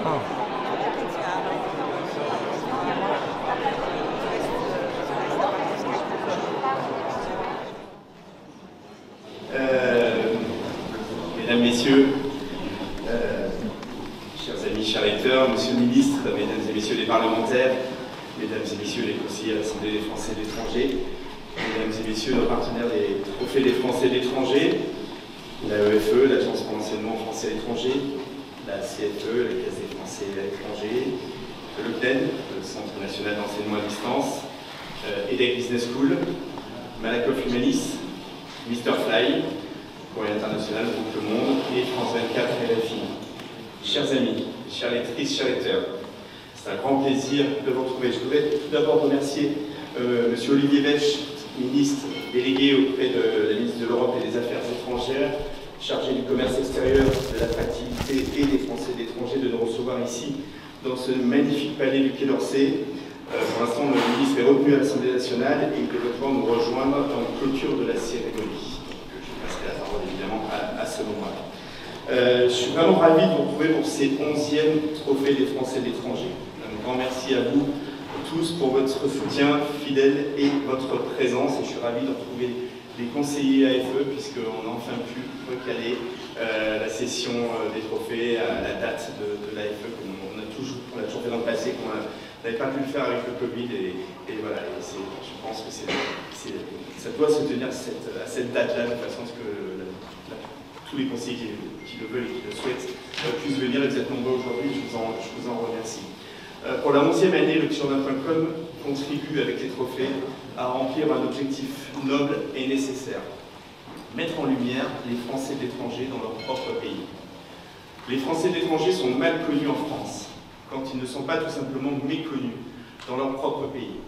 Mesdames, Messieurs, chers amis, chers lecteurs, Monsieur le Ministre, Mesdames et Messieurs les parlementaires, Mesdames et Messieurs les conseillers à l'Assemblée des Français de l'étranger, Mesdames et Messieurs nos partenaires des Trophées des Français de l'étranger, l'AEFE, l'Agence pour l'enseignement français à l'étranger, la CFE, la Caisse des Français à l'étranger, le CNED, le Centre national d'enseignement à distance, EDEC Business School, Malakoff Humanis, Mr Fly, Courrier International, Groupe Le Monde et France 24 RFI. Chers amis, chères lectrices, chers lecteurs, c'est un grand plaisir de vous retrouver. Je voudrais tout d'abord remercier Monsieur Olivier Vetsch, ministre délégué auprès de la ministre de l'Europe et des Affaires étrangères, chargé du commerce extérieur, de l'attractivité et des Français de l'étranger, de nous recevoir ici dans ce magnifique palais du Quai d'Orsay. Pour l'instant, le ministre est retenu à l'Assemblée nationale et il devrait pouvoir nous rejoindre dans la clôture de la cérémonie. Je passerai la parole évidemment à ce moment-là. Je suis vraiment ravi de vous retrouver pour ces 11e trophées des Français de l'étranger. Un grand merci à vous tous pour votre soutien fidèle et votre présence. Et je suis ravi de retrouver les conseillers AFE puisqu'on a enfin pu recaler la session des trophées à la date de l'AFE qu'on a toujours fait dans le passé, qu'on n'avait pas pu le faire avec le Covid. Et voilà, je pense que ça doit se tenir à cette date-là de façon à ce que tous les conseillers qui le veulent et qui le souhaitent puissent venir et vous êtes nombreux aujourd'hui, je vous en remercie. Pour la 11e année, le Journal.com contribue avec les trophées à remplir un objectif noble et nécessaire. Mettre en lumière les Français de l'étranger dans leur propre pays. Les Français de l'étranger sont mal connus en France, quand ils ne sont pas tout simplement méconnus dans leur propre pays.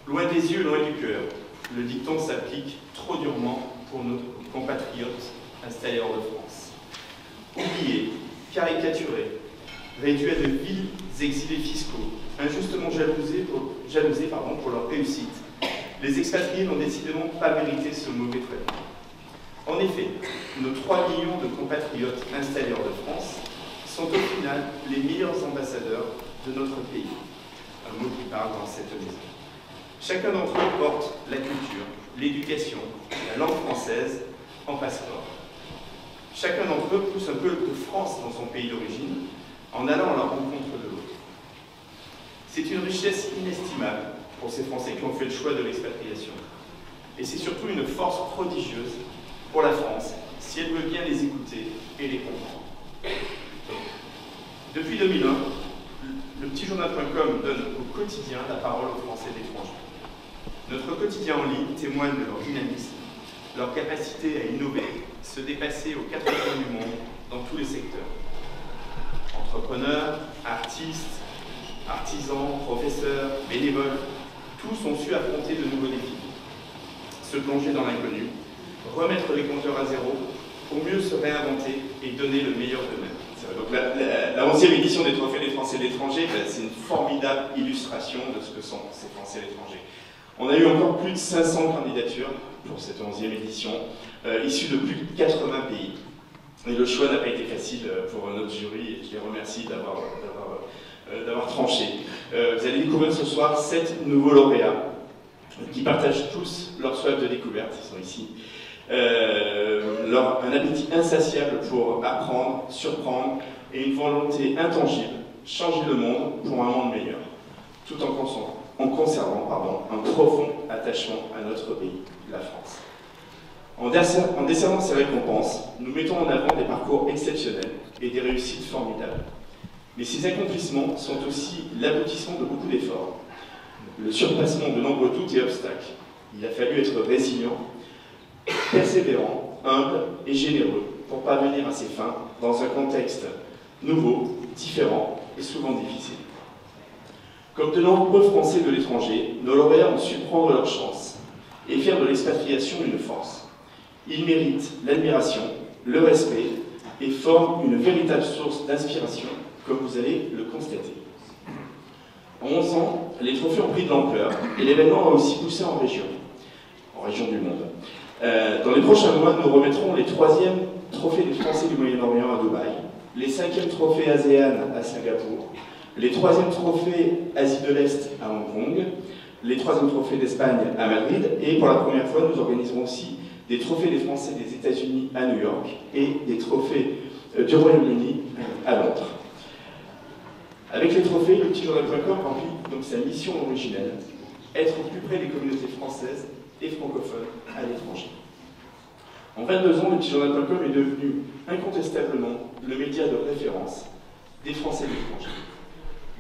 Loin des yeux, loin du cœur, le dicton s'applique trop durement pour nos compatriotes installés hors de France. Oubliés, caricaturés, réduits à de vils exilés fiscaux, injustement jalousés pour leur réussite, les expatriés n'ont décidément pas mérité ce mauvais traitement. En effet, nos 3 millions de compatriotes installés hors de France sont au final les meilleurs ambassadeurs de notre pays. Un mot qui parle dans cette maison. Chacun d'entre eux porte la culture, l'éducation, la langue française en passeport. Chacun d'entre eux pousse un peu de France dans son pays d'origine en allant à la rencontre de l'autre. C'est une richesse inestimable pour ces Français qui ont fait le choix de l'expatriation. Et c'est surtout une force prodigieuse pour la France, si elle veut bien les écouter et les comprendre. Depuis 2001, le petitjournal.com donne au quotidien la parole aux Français de l'étranger. Notre quotidien en ligne témoigne de leur dynamisme, leur capacité à innover, se dépasser aux 4 coins du monde dans tous les secteurs. Entrepreneurs, artistes, artisans, professeurs, bénévoles, tous ont su affronter de nouveaux défis, se plonger dans l'inconnu, remettre les compteurs à zéro pour mieux se réinventer et donner le meilleur d'eux-mêmes. Donc la 11e édition des Trophées des Français de l'étranger, c'est une formidable illustration de ce que sont ces Français de l'étranger. On a eu encore plus de 500 candidatures pour cette 11e édition, issues de plus de 80 pays. Et le choix n'a pas été facile pour notre jury, et je les remercie d'avoir tranché. Vous allez découvrir ce soir 7 nouveaux lauréats qui partagent tous leur soif de découverte, ils sont ici. Un appétit insatiable pour apprendre, surprendre et une volonté intangible, changer le monde pour un monde meilleur, tout en conservant un profond attachement à notre pays, la France. En décernant ces récompenses, nous mettons en avant des parcours exceptionnels et des réussites formidables. Mais ces accomplissements sont aussi l'aboutissement de beaucoup d'efforts, le surpassement de nombreux doutes et obstacles. Il a fallu être résilient, persévérant, humble et généreux pour parvenir à ses fins dans un contexte nouveau, différent et souvent difficile. Comme de nombreux Français de l'étranger, nos lauréats ont su prendre leur chance et faire de l'expatriation une force. Ils méritent l'admiration, le respect et forment une véritable source d'inspiration, comme vous allez le constater. En 11 ans, les trophées ont pris de l'ampleur et l'événement a aussi poussé en région du monde. Dans les prochains mois, nous remettrons les 3e trophées des Français du Moyen-Orient à Dubaï, les 5e trophées ASEAN à Singapour, les 3e trophées Asie de l'Est à Hong Kong, les 3e trophées d'Espagne à Madrid, et pour la première fois, nous organiserons aussi des trophées des Français des États-Unis à New York et des trophées du Royaume-Uni à Londres. Avec les trophées, le petit journal.com remplit donc sa mission originelle, être au plus près des communautés françaises et francophones à l'étranger. En 22 ans, le petit journal.com est devenu incontestablement le média de référence des Français de l'étranger.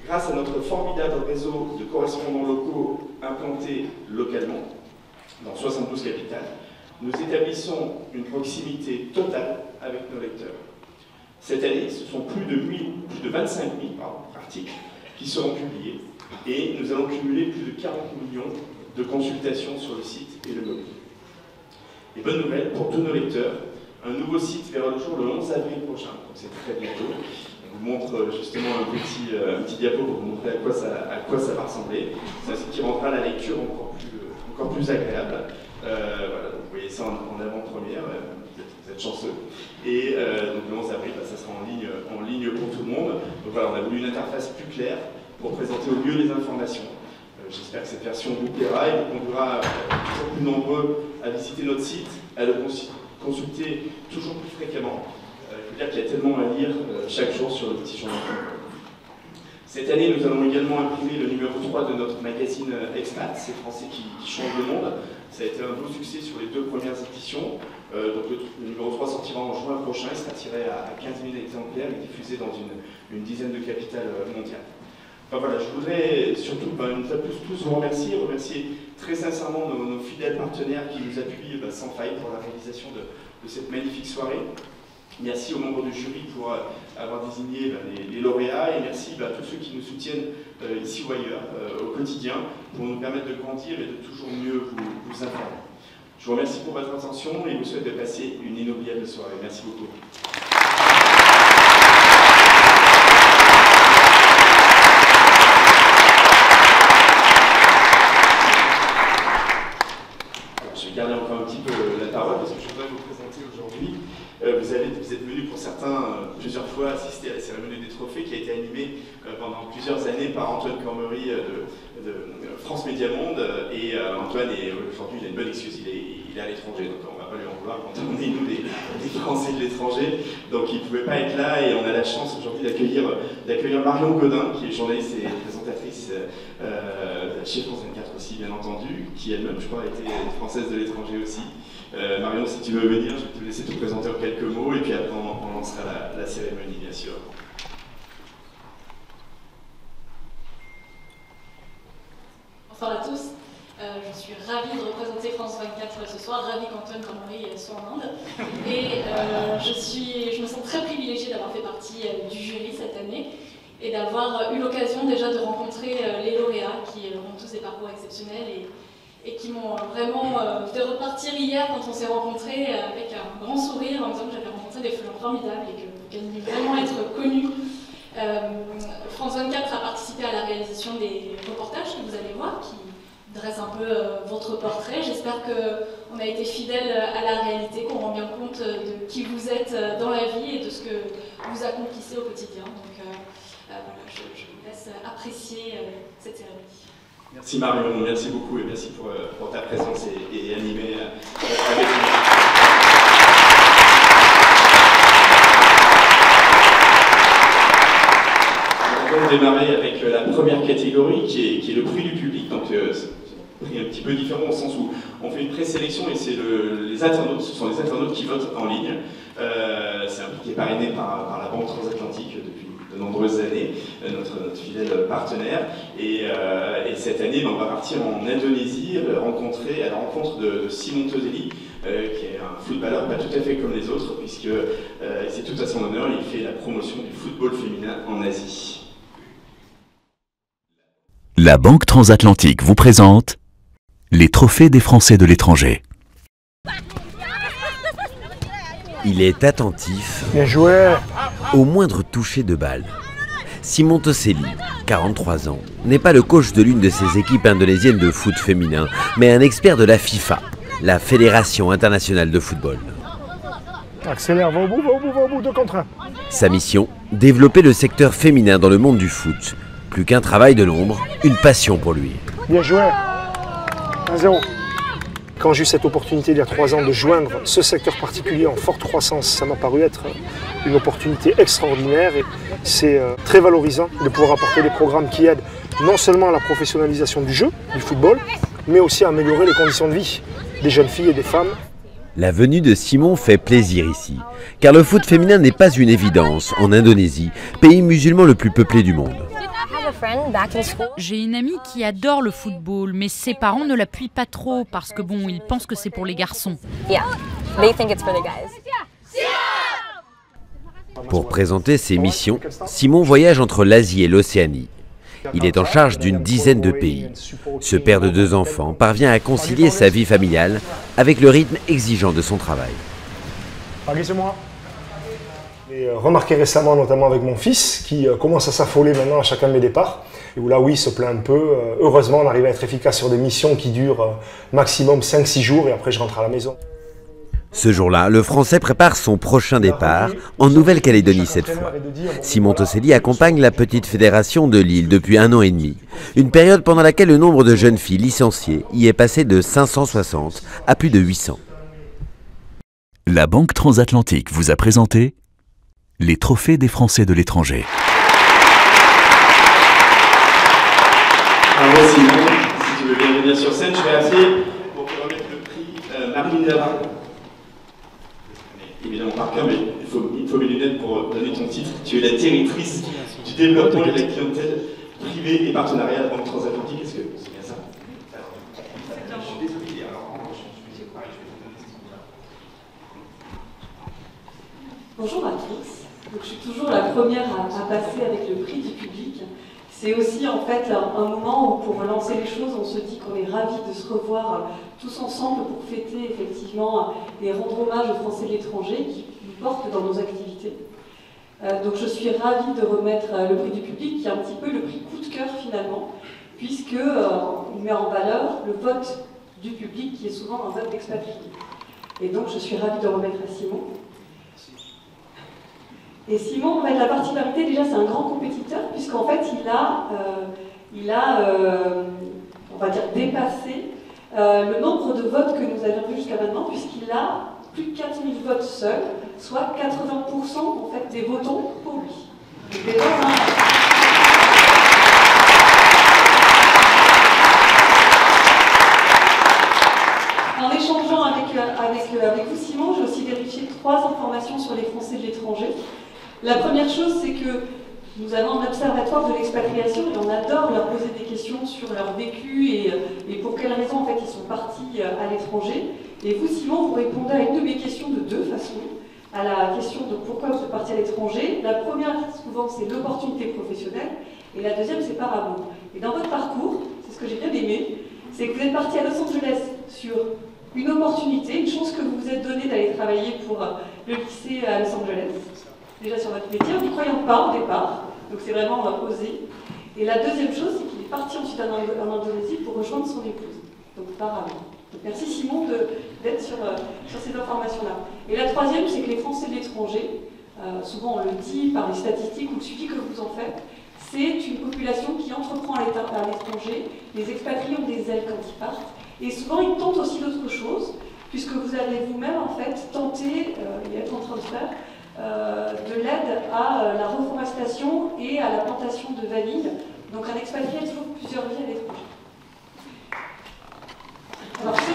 Grâce à notre formidable réseau de correspondants locaux implantés localement dans 72 capitales, nous établissons une proximité totale avec nos lecteurs. Cette année, ce sont plus de 25 000 articles qui seront publiés et nous allons cumuler plus de 40 millions de consultations sur le site et le mobile. Et bonne nouvelle pour tous nos lecteurs, un nouveau site verra le jour le 11 avril prochain, donc c'est très bientôt. On vous montre justement un petit diapo pour vous montrer à quoi ça va ressembler. C'est un site qui rendra la lecture encore plus agréable. Voilà, donc vous voyez ça en avant-première, vous êtes chanceux. Et donc le 11 avril, ça sera en ligne pour tout le monde. Donc voilà, on a voulu une interface plus claire pour présenter au mieux les informations. J'espère que cette version vous plaira et vous conduira toujours plus nombreux à visiter notre site, à le consulter toujours plus fréquemment. Il faut dire qu'il y a tellement à lire chaque jour sur le petit journal. Cette année, nous allons également imprimer le numéro 3 de notre magazine Expat, ces Français qui changent le monde. Ça a été un beau succès sur les 2 premières éditions. Donc le numéro 3 sortira en juin prochain, il sera tiré à 15 000 exemplaires et diffusé dans une dizaine de capitales mondiales. Enfin, voilà, je voudrais surtout une fois de plus tous vous remercier très sincèrement nos fidèles partenaires qui nous appuient sans faille pour la réalisation de cette magnifique soirée. Merci aux membres du jury pour avoir désigné les lauréats et merci à tous ceux qui nous soutiennent ici ou ailleurs au quotidien pour nous permettre de grandir et de toujours mieux vous informer. Je vous remercie pour votre attention et vous souhaite de passer une inoubliable soirée. Merci beaucoup. Je vais garder encore un petit peu la parole parce que je voudrais vous présenter aujourd'hui. Vous êtes venus pour certains plusieurs fois assister à la cérémonie des trophées qui a été animée pendant plusieurs années par Antoine Cormery de France Média Monde. Et Antoine, aujourd'hui, il a une bonne excuse, il est à l'étranger, donc on ne va pas lui en vouloir quand on est nous des Français de l'étranger. Donc il ne pouvait pas être là et on a la chance aujourd'hui d'accueillir Marion Godin, qui est journaliste et présentatrice chez France 24 aussi, bien entendu, qui elle-même, je crois, a été française de l'étranger aussi. Marion, si tu veux venir, je vais te laisser te présenter en quelques mots et puis après on lancera la cérémonie, bien sûr. Bonsoir à tous, je suis ravie de représenter France 24 ce soir, ravie qu'Antoine Cormery soit en Inde. Et je me sens très privilégiée d'avoir fait partie du jury cette année et d'avoir eu l'occasion déjà de rencontrer les lauréats qui ont tous des parcours exceptionnels et qui m'ont vraiment fait repartir hier quand on s'est rencontrés avec un grand sourire en me disant que j'avais rencontré des figures formidables et que j'allais vraiment être connue. France 24 a participé à la réalisation des reportages que vous allez voir, qui dressent un peu votre portrait. J'espère qu'on a été fidèle à la réalité, qu'on rend bien compte de qui vous êtes dans la vie et de ce que vous accomplissez au quotidien. Donc voilà, je vous laisse apprécier cette cérémonie. Merci Marion, merci beaucoup et merci pour ta présence et animer avec nous. On va démarrer avec la première catégorie qui est le prix du public. Donc c'est un prix un petit peu différent au sens où on fait une présélection et c'est les internautes, ce sont les internautes qui votent en ligne. C'est un prix qui est parrainé par la Banque Transatlantique depuis de nombreuses années, notre fidèle partenaire. Et cette année, on va partir en Indonésie à la rencontre de Simon Toselli, qui est un footballeur pas tout à fait comme les autres, puisque c'est tout à son honneur, il fait la promotion du football féminin en Asie. La Banque Transatlantique vous présente les trophées des Français de l'étranger. Il est attentif au moindre toucher de balle. Simon Toselli, 43 ans, n'est pas le coach de l'une de ces équipes indonésiennes de foot féminin, mais un expert de la FIFA, la Fédération internationale de football. Accélère, va au bout, 2 contre 1. Sa mission, développer le secteur féminin dans le monde du foot. Plus qu'un travail de l'ombre, une passion pour lui. Bien joué. 1-0. Quand j'ai eu cette opportunité il y a 3 ans de joindre ce secteur particulier en forte croissance, ça m'a paru être une opportunité extraordinaire et c'est très valorisant de pouvoir apporter des programmes qui aident non seulement à la professionnalisation du jeu, du football, mais aussi à améliorer les conditions de vie des jeunes filles et des femmes. La venue de Simon fait plaisir ici, car le foot féminin n'est pas une évidence en Indonésie, pays musulman le plus peuplé du monde. J'ai une amie qui adore le football, mais ses parents ne l'appuient pas trop parce que bon, ils pensent que c'est pour les garçons. Pour présenter ses missions, Simon voyage entre l'Asie et l'Océanie. Il est en charge d'une dizaine de pays. Ce père de 2 enfants parvient à concilier sa vie familiale avec le rythme exigeant de son travail. Glissez-moi. J'ai remarqué récemment, notamment avec mon fils, qui commence à s'affoler maintenant à chacun de mes départs. Et où là, oui, il se plaint un peu. Heureusement, on arrive à être efficace sur des missions qui durent maximum 5-6 jours et après je rentre à la maison. Ce jour-là, le Français prépare son prochain départ, en Nouvelle-Calédonie cette fois. Simon Toselli accompagne la petite fédération de l'île depuis 1 an et demi. Une période pendant laquelle le nombre de jeunes filles licenciées y est passé de 560 à plus de 800. La Banque Transatlantique vous a présenté les trophées des Français de l'étranger. Alors Simon, si tu veux bien venir sur scène, je vais appeler pour te remettre le prix Marine Lara. Évidemment par cœur, mais il faut mes lunettes pour donner ton titre. Tu es la directrice du développement de la clientèle privée et partenariat à la Banque Transatlantique. Est-ce que c'est bien ça? Je suis désolé, alors Bonjour à tous. Donc, je suis toujours la première à passer avec le prix du public. C'est aussi en fait un moment où pour relancer les choses, on se dit qu'on est ravis de se revoir tous ensemble pour fêter effectivement et rendre hommage aux Français de l'étranger qui nous portent dans nos activités. Donc je suis ravie de remettre le prix du public qui est un petit peu le prix coup de cœur finalement, puisque il met en valeur le vote du public qui est souvent un vote d'expatriés. Et donc je suis ravie de remettre à Simon. Et Simon, en fait, la particularité, déjà, c'est un grand compétiteur, puisqu'en fait, il a on va dire, dépassé le nombre de votes que nous avions vu jusqu'à maintenant, puisqu'il a plus de 4000 votes seuls, soit 80% en fait, des votants pour lui. Donc, déjà, en échangeant avec vous, Simon, j'ai aussi vérifié 3 informations sur les Français de l'étranger. La première chose, c'est que nous avons un observatoire de l'expatriation et on adore leur poser des questions sur leur vécu et pour quelles raisons en fait ils sont partis à l'étranger. Et vous, Simon, vous répondez à une de mes questions de 2 façons. À la question de pourquoi vous êtes parti à l'étranger. La première, souvent, c'est l'opportunité professionnelle et la deuxième, c'est par amour. Et dans votre parcours, c'est ce que j'ai bien aimé, c'est que vous êtes parti à Los Angeles sur une opportunité, une chance que vous vous êtes donnée d'aller travailler pour le lycée à Los Angeles. Déjà sur votre métier, en n'y croyant pas au départ, donc c'est vraiment osé. Et la deuxième chose, c'est qu'il est parti ensuite en Indonésie pour rejoindre son épouse, donc par amour. Donc merci Simon d'être sur ces informations-là. Et la troisième, c'est que les Français de l'étranger, souvent on le dit par les statistiques ou le suivi que vous en faites, c'est une population qui entreprend à l'étranger, les expatriés ont des ailes quand ils partent, et souvent ils tentent aussi d'autres choses, puisque vous allez vous-même en fait tenter, et être en train de faire, de l'aide à la reforestation et à la plantation de vanille. Donc un expatrié a toujours plusieurs vies à l'étranger. Alors ce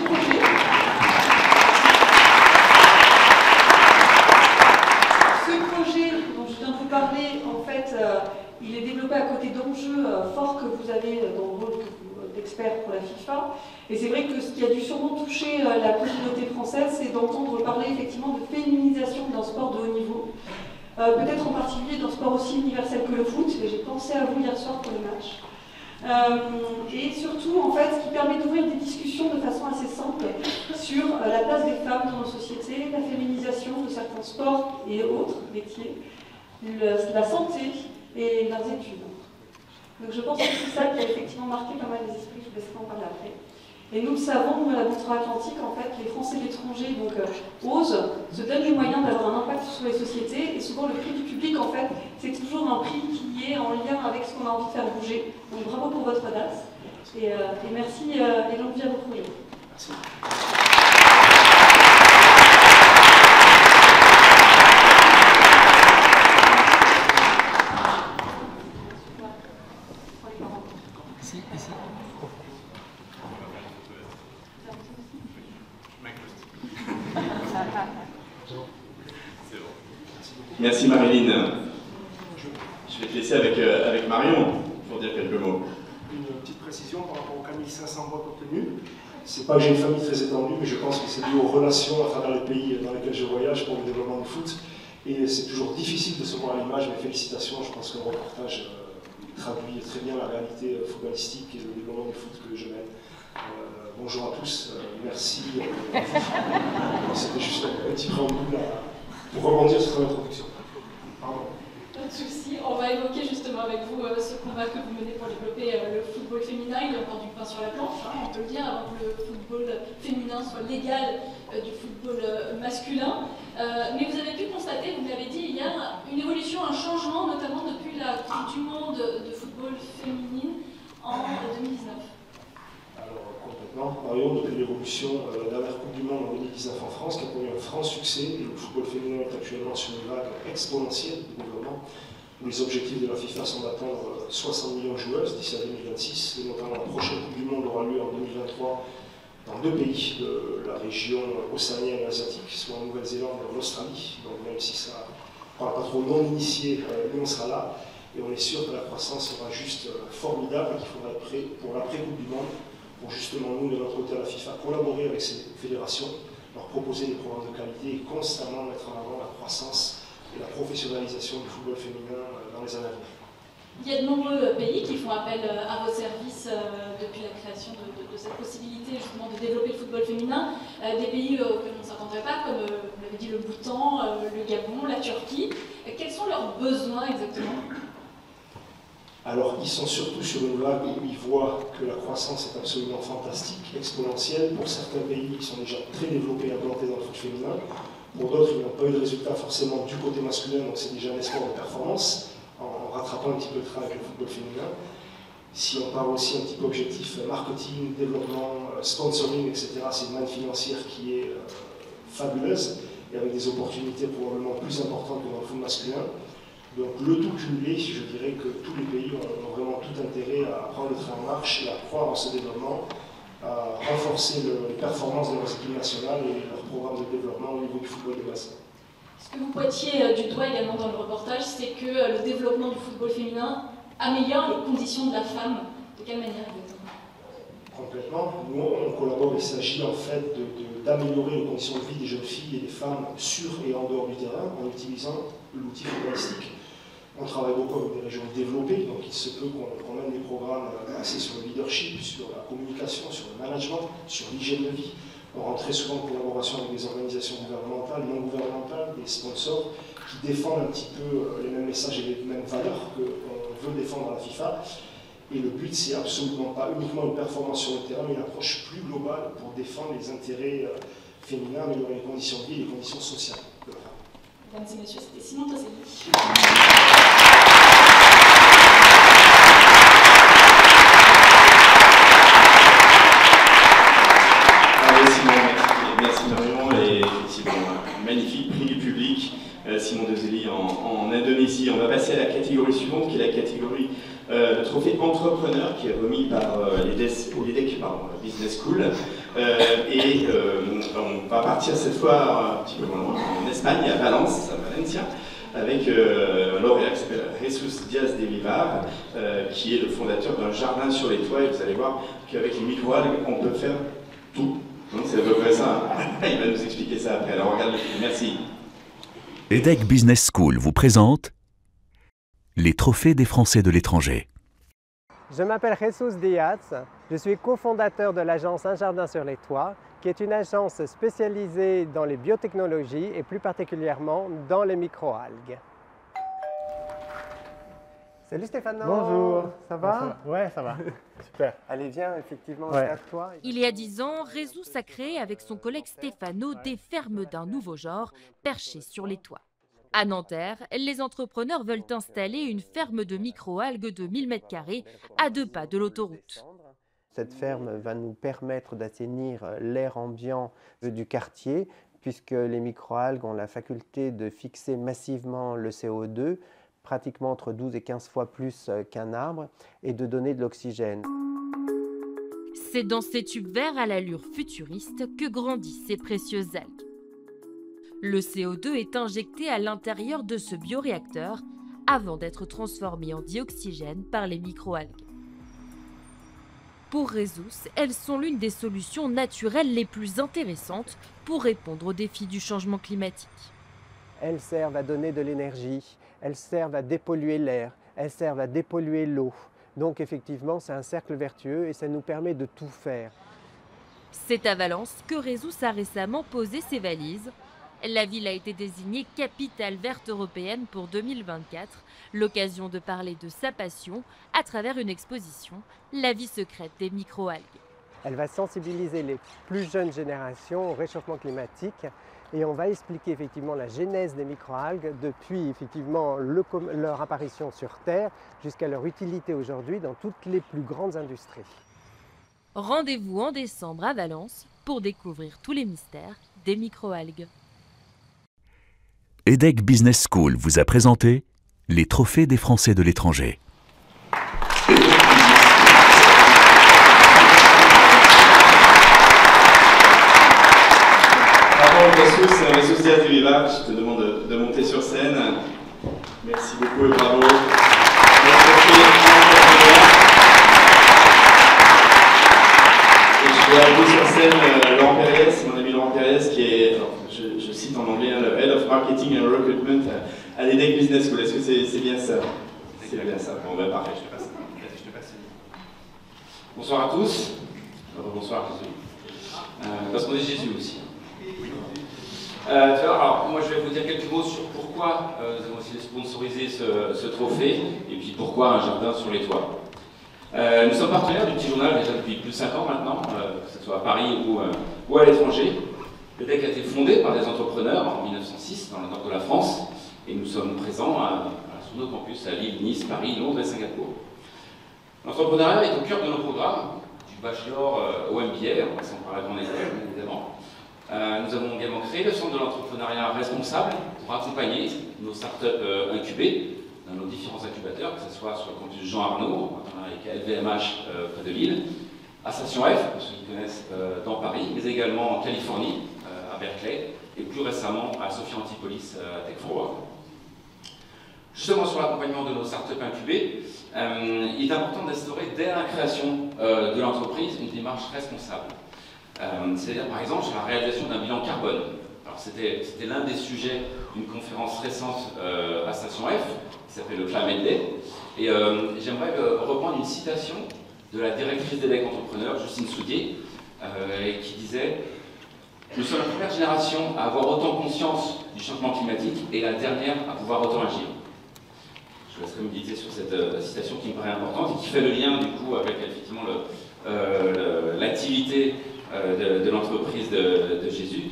projet dont je viens de vous parler, en fait, il est développé à côté d'enjeux forts que vous avez dans le rôle d'expert pour la FIFA. Et c'est vrai que ce qui a dû sûrement toucher la communauté française, c'est d'entendre parler effectivement de féminisation d'un sport de haut niveau. Peut-être en particulier d'un sport aussi universel que le foot, et j'ai pensé à vous hier soir pour le match. Et surtout, en fait, ce qui permet d'ouvrir des discussions de façon assez simple sur la place des femmes dans nos sociétés, la féminisation de certains sports et autres métiers, la santé et leurs études. Donc je pense que c'est ça qui a effectivement marqué pas mal les esprits, je vous laisserai en parler après. Et nous le savons, nous, à la Banque Atlantique, en fait, les Français de l'étranger osent, se donnent les moyens d'avoir un impact sur les sociétés, et souvent le prix du public, en fait, c'est toujours un prix qui est en lien avec ce qu'on a envie de faire bouger. Donc bravo pour votre audace, et merci et longue vie à vos projets. Merci. Merci Marilyn. Je vais te laisser avec Marion pour dire quelques mots. Une petite précision par rapport aux 4500 voix obtenues. C'est pas que j'ai une famille très étendue, mais je pense que c'est dû aux relations à travers les pays dans lesquels je voyage pour le développement du foot. Et c'est toujours difficile de se voir à l'image, mais félicitations, je pense que le reportage traduit très bien la réalité footballistique et le développement du foot que je mène. Bonjour à tous, merci. C'était juste un petit préambule pour rebondir sur l'introduction. Pas de souci, on va évoquer justement avec vous ce combat que vous menez pour développer le football féminin. Il y a encore du pain sur la planche, on peut le dire, avant que le football féminin soit l'égal du football masculin. Mais vous avez pu constater, vous l'avez dit, il y a une évolution, un changement, notamment depuis la Coupe du Monde de football féminine en 2019. Alors complètement, Marion, depuis l'évolution de la dernière Coupe du Monde en 2019 en France, qui a connu un franc succès, et le football féminin est actuellement sur une vague exponentielle de développement, où les objectifs de la FIFA sont d'atteindre 60 millions de joueuses d'ici à 2026, et notamment la prochaine Coupe du Monde aura lieu en 2023 dans 2 pays de la région océanienne et asiatique, soit en Nouvelle-Zélande et en Australie. Donc même si ça ne parle pas trop non initié, nous on sera là, et on est sûr que la croissance sera juste formidable et qu'il faudra être prêt pour l'après-Coupe du Monde, pour justement nous, de notre côté à la FIFA, collaborer avec ces fédérations, leur proposer des programmes de qualité et constamment mettre en avant la croissance et la professionnalisation du football féminin dans les années à venir. Il y a de nombreux pays qui font appel à vos services depuis la création de cette possibilité justement de développer le football féminin. Des pays auxquels on ne s'attendrait pas, comme vous l'avez dit, le Bhoutan, le Gabon, la Turquie. Quels sont leurs besoins exactement ? Alors, ils sont surtout sur une vague où ils voient que la croissance est absolument fantastique, exponentielle. Pour certains pays, ils sont déjà très développés et implantés dans le foot féminin. Pour d'autres, ils n'ont pas eu de résultats forcément du côté masculin, donc c'est déjà un espoir de performance, en rattrapant un petit peu le train avec le football féminin. Si on parle aussi un petit peu objectif marketing, développement, sponsoring, etc., c'est une manne financière qui est fabuleuse, et avec des opportunités probablement plus importantes que dans le foot masculin. Donc le tout cumulé, je dirais que tous les pays ont vraiment tout intérêt à prendre le train en marche et à croire en ce développement, à renforcer les performances de nos équipes nationales et leurs programmes de développement au niveau du football de base. Ce que vous pointiez du doigt également dans le reportage, c'est que le développement du football féminin améliore les conditions de la femme. De quelle manière exactement ? Complètement. Nous, on collabore, il s'agit en fait d'améliorer les conditions de vie des jeunes filles et des femmes sur et en dehors du terrain en utilisant l'outil footballistique. On travaille beaucoup avec des régions développées, donc il se peut qu'on mène des programmes axés sur le leadership, sur la communication, sur le management, sur l'hygiène de vie. On rentre très souvent en collaboration avec des organisations gouvernementales, non gouvernementales, des sponsors qui défendent un petit peu les mêmes messages et les mêmes valeurs qu'on veut défendre à la FIFA. Et le but, c'est absolument pas uniquement une performance sur le terrain, mais une approche plus globale pour défendre les intérêts féminins, améliorer les conditions de vie et les conditions sociales de la femme. Mesdames et messieurs, c'était Simon Toselli. Merci Marion, et effectivement, magnifique prix du public, Simon Toselli en Indonésie. On va passer à la catégorie suivante, qui est la catégorie le trophée entrepreneur, qui est remis par l'EDEC Business School. Et on va partir cette fois un petit peu loin, en Espagne, à Valence, à Valencia, avec un lauréat qui s'appelle Jesus Diaz de Vivar, qui est le fondateur d'un jardin sur les toits. Et vous allez voir qu'avec les micro-algues, on peut faire tout. Donc c'est à peu près ça. Il va nous expliquer ça après. Alors regarde le film. Merci. EDEC Business School vous présente les trophées des Français de l'étranger. Je m'appelle Jesus Diaz, je suis cofondateur de l'agence Un Jardin sur les Toits, qui est une agence spécialisée dans les biotechnologies et plus particulièrement dans les microalgues. Salut Stéphane. Bonjour. Ça va? Ouais, ça va. Super. Allez, viens, effectivement, Ouais. à toi. Il y a 10 ans, Resous a créé avec son collègue Stéphano des fermes d'un nouveau genre, perchées sur les toits. À Nanterre, les entrepreneurs veulent installer une ferme de microalgues de 1000 m² à 2 pas de l'autoroute. Cette ferme va nous permettre d'assainir l'air ambiant du quartier, puisque les microalgues ont la faculté de fixer massivement le CO2, pratiquement entre 12 et 15 fois plus qu'un arbre, et de donner de l'oxygène. C'est dans ces tubes verts à l'allure futuriste que grandissent ces précieuses algues. Le CO2 est injecté à l'intérieur de ce bioréacteur avant d'être transformé en dioxygène par les microalgues. Pour Resous, elles sont l'une des solutions naturelles les plus intéressantes pour répondre aux défis du changement climatique. Elles servent à donner de l'énergie, elles servent à dépolluer l'air, elles servent à dépolluer l'eau. Donc effectivement, c'est un cercle vertueux et ça nous permet de tout faire. C'est à Valence que Resous a récemment posé ses valises. La ville a été désignée capitale verte européenne pour 2024, l'occasion de parler de sa passion à travers une exposition, La vie secrète des microalgues. Elle va sensibiliser les plus jeunes générations au réchauffement climatique et on va expliquer effectivement la genèse des microalgues depuis effectivement leur apparition sur Terre jusqu'à leur utilité aujourd'hui dans toutes les plus grandes industries. Rendez-vous en décembre à Valence pour découvrir tous les mystères des microalgues. EDHEC Business School vous a présenté les trophées des Français de l'étranger. Resous Diaz de Viva, je te demande de monter sur scène. Merci beaucoup et bravo. Et je vais appeler sur scène Laurent Pérez, mon ami Laurent Pérez, qui est, je cite en anglais, le Head of Marketing and Recruitment à l'EDHEC Business School. Est-ce que c'est bien ça? C'est bien ça. Bon, ben parfait, je te passe. Bonsoir à tous. Bonsoir à tous. Parce qu'on est Jésus aussi. Alors, moi je vais vous dire quelques mots sur pourquoi nous avons essayé de sponsoriser ce trophée et puis pourquoi un jardin sur les toits. Nous sommes partenaires du petit journal déjà depuis plus de 5 ans maintenant, que ce soit à Paris ou à l'étranger. L'EDHEC a été fondé par des entrepreneurs en 1906 dans le nord de la France et nous sommes présents sur nos campus à Lille, Nice, Paris, Londres et Singapour. L'entrepreneuriat est au cœur de nos programmes, du bachelor au MBA, en passant par la grande école bien évidemment. Nous avons également créé le Centre de l'entrepreneuriat responsable pour accompagner nos startups incubées dans nos différents incubateurs, que ce soit sur le campus Jean Arnaud, avec LVMH près de Lille, à Station F, pour ceux qui connaissent dans Paris, mais également en Californie, à Berkeley, et plus récemment à Sophia Antipolis à Tech Forward. Justement sur l'accompagnement de nos startups incubées, il est important d'instaurer dès la création de l'entreprise une démarche responsable. C'est-à-dire par exemple sur la réalisation d'un bilan carbone. Alors c'était l'un des sujets d'une conférence récente à Station F, qui s'appelle le Climate Day, et j'aimerais reprendre une citation de la directrice d'EDHEC Entrepreneur, Justine Soudier, qui disait « Nous sommes la première génération à avoir autant conscience du changement climatique et la dernière à pouvoir autant agir ». Je vous laisserai méditer sur cette citation qui me paraît importante et qui fait le lien du coup avec effectivement l'activité de l'entreprise de Jésus.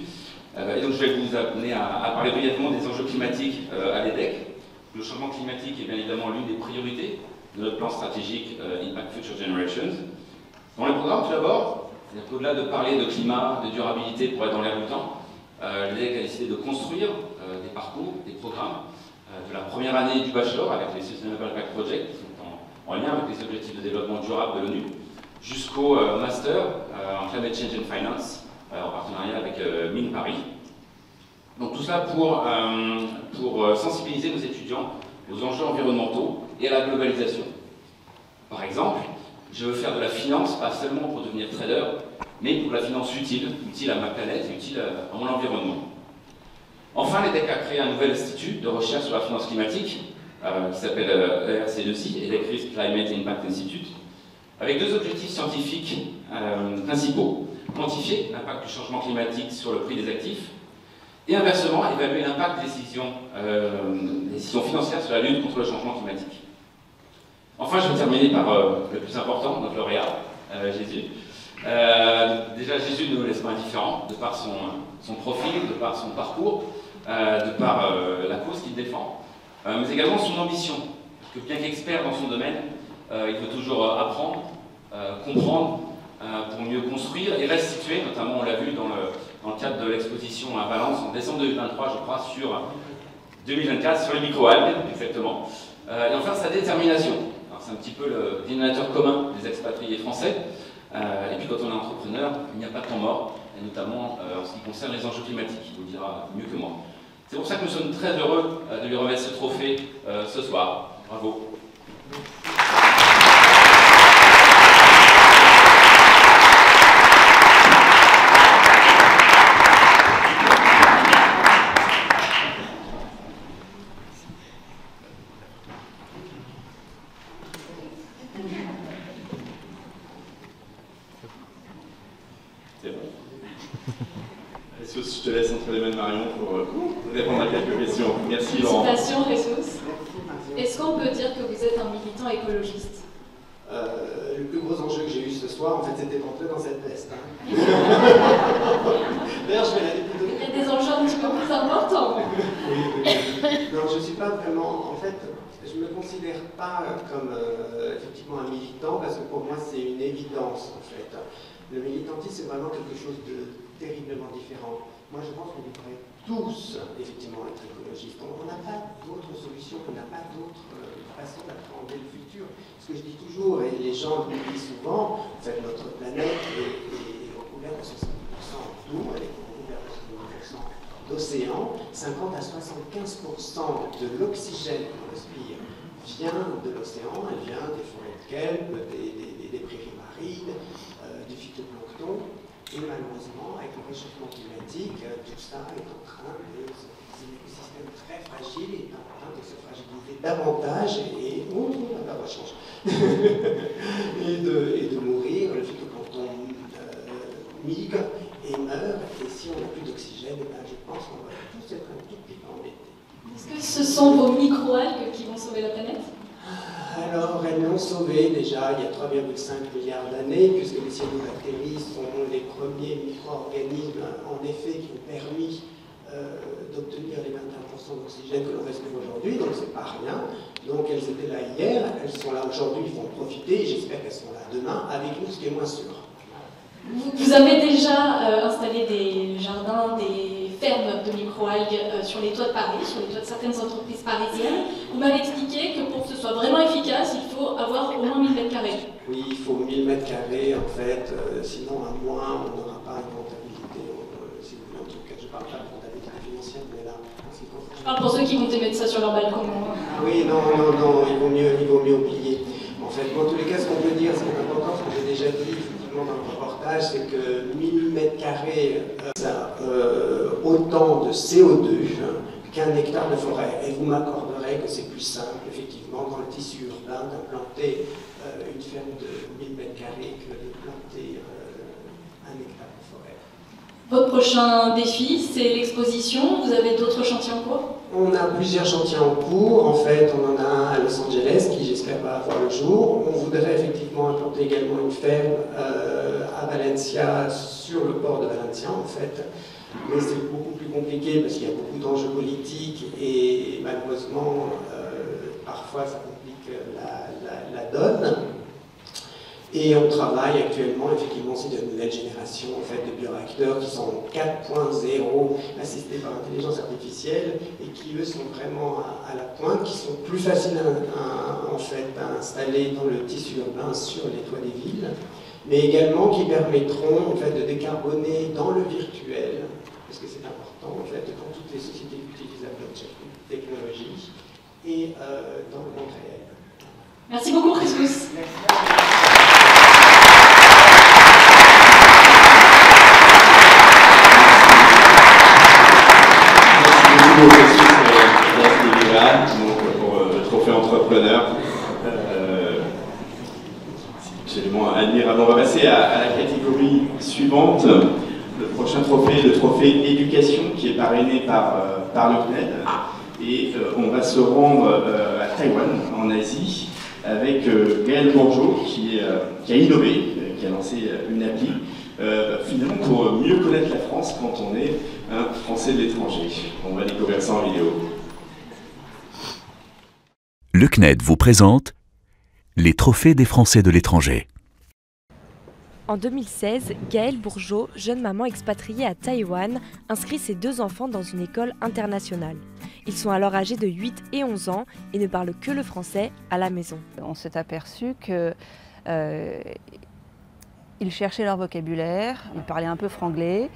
Et donc je vais vous amener à parler brièvement des enjeux climatiques à l'EDHEC. Le changement climatique est bien évidemment l'une des priorités de notre plan stratégique Impact Future Generations. Dans le programme, tout d'abord, c'est-à-dire qu'au-delà de parler de climat, de durabilité pour être dans l'air du temps, l'EDHEC a décidé de construire des parcours, des programmes de la première année du bachelor avec les Sustainable Impact Projects qui sont en lien avec les objectifs de développement durable de l'ONU, jusqu'au master en Climate Change and Finance, en partenariat avec Mines Paris. Donc tout cela pour sensibiliser nos étudiants aux enjeux environnementaux et à la globalisation. Par exemple, je veux faire de la finance pas seulement pour devenir trader, mais pour la finance utile à ma planète et utile à mon environnement. Enfin, l'EDHEC a créé un nouvel institut de recherche sur la finance climatique qui s'appelle ERC2I, EDHEC Risk Climate Impact Institute, avec deux objectifs scientifiques principaux. Quantifier l'impact du changement climatique sur le prix des actifs et inversement, évaluer l'impact des décisions financières sur la lutte contre le changement climatique. Enfin, je vais terminer par le plus important, notre lauréat, Jésus. Déjà, Jésus ne nous laisse pas indifférents, de par son profil, de par son parcours, de par la cause qu'il défend, mais également son ambition. Parce que bien qu'expert dans son domaine, il veut toujours apprendre, comprendre, pour mieux construire et restituer, notamment on l'a vu dans le cadre de l'exposition à Valence en décembre 2023, je crois, sur 2024, sur les microalgues, exactement. Et enfin, sa détermination. C'est un petit peu le dénominateur commun des expatriés français. Et puis quand on est entrepreneur, il n'y a pas de temps mort, et notamment en ce qui concerne les enjeux climatiques, il vous le dira mieux que moi. C'est pour ça que nous sommes très heureux de lui remettre ce trophée ce soir. Bravo. Je te laisse entre les mains de Marion pour répondre à quelques questions. Merci Laurent. Félicitations Jesus. Est-ce qu'on peut dire que vous êtes un militant écologiste? Le plus gros enjeu que j'ai eu ce soir, en fait, c'était d'entrer dans cette veste. Hein. D'ailleurs, je vais la déposer. Il y a des enjeux un petit peu plus importants. Oui. Non, je ne suis pas vraiment... En fait, je ne me considère pas comme effectivement un militant, parce que pour moi, c'est une évidence, en fait. Le militantisme, c'est vraiment quelque chose de terriblement différent. Moi, je pense qu'on devrait tous, effectivement, être écologistes. On n'a pas d'autre solution, on n'a pas d'autre façon d'appréhender le futur. Ce que je dis toujours, et les gens le disent souvent, en fait, notre planète est recouverte de 70% d'eau, elle est recouverte de 70% d'océan. 50 à 75% de l'oxygène qu'on respire vient de l'océan, elle vient des forêts de kelp, des prairies marines, du phytoplancton. Et malheureusement, avec le réchauffement climatique, tout ça est en train de... C'est un écosystème très fragile, est en train de se fragiliser davantage et... Oh, la voix change. et de mourir. Le phytoplancton migre et meurt. Et si on n'a plus d'oxygène, je pense qu'on va tous être un tout petit peu embêtés. Est-ce que ce sont vos microalgues qui vont sauver la planète? Alors, elles l'ont sauvé déjà il y a 3,5 milliards d'années, puisque les cyanobactéries sont les premiers micro-organismes, en effet, qui ont permis d'obtenir les 21% d'oxygène que l'on respire aujourd'hui, donc c'est pas rien. Donc elles étaient là hier, elles sont là aujourd'hui, ils vont en profiter, et j'espère qu'elles seront là demain, avec nous, ce qui est moins sûr. Vous avez déjà installé des jardins, des fermes de microalgues sur les toits de Paris, sur les toits de certaines entreprises parisiennes. Vous m'avez expliqué que pour que ce soit vraiment efficace, il faut avoir au moins 1000 m². Oui, il faut 1000 m², en fait, sinon à moins, on n'aura pas une rentabilité, si vous voulez, en tout cas, je ne parle pas de rentabilité financière, mais là, en ce qui concerne... Je parle pour ceux qui vont te mettre ça sur leur balcon. Oui, non, il vaut mieux oublier. En fait, en tous les cas, ce qu'on peut dire, ce qui est important, ce que j'ai déjà dit, dans le reportage, c'est que 1000 m², ça autant de CO2 qu'un hectare de forêt. Et vous m'accorderez que c'est plus simple, effectivement, dans le tissu urbain, d'implanter une ferme de 1000 m² que de planter un hectare de forêt. Votre prochain défi, c'est l'exposition. Vous avez d'autres chantiers en cours? On a plusieurs chantiers en cours. En fait, on en a un à Los Angeles qui, j'espère, va avoir le jour. On voudrait effectivement implanter également une ferme à Valencia, sur le port de Valencia, en fait. Mais c'est beaucoup plus compliqué parce qu'il y a beaucoup d'enjeux politiques et malheureusement, parfois, ça complique la donne. Et on travaille actuellement, effectivement, sur de nouvelles générations en fait, de bioréacteurs qui sont 4.0 assistés par l'intelligence artificielle et qui, eux, sont vraiment à la pointe, qui sont plus faciles en fait, à installer dans le tissu urbain sur les toits des villes, mais également qui permettront en fait, de décarboner dans le virtuel, parce que c'est important, en fait, dans toutes les sociétés qui utilisent la blockchain technologie, et dans le monde réel. Merci beaucoup, Christus. Pour le trophée entrepreneur. Absolument admirable. On va passer à la catégorie suivante. Le prochain trophée, le trophée éducation, qui est parrainé par le CNED. Et on va se rendre à Taïwan, en Asie, avec Gaël Bourgeot qui a innové, qui a lancé une appli finalement pour mieux connaître la France quand on est un Français de l'étranger. On va découvrir ça en vidéo. Le CNED vous présente les trophées des Français de l'étranger. En 2016, Gaëlle Bourgeot, jeune maman expatriée à Taïwan, inscrit ses 2 enfants dans une école internationale. Ils sont alors âgés de 8 et 11 ans et ne parlent que le français à la maison. On s'est aperçu que ils cherchaient leur vocabulaire, ils parlaient un peu franglais.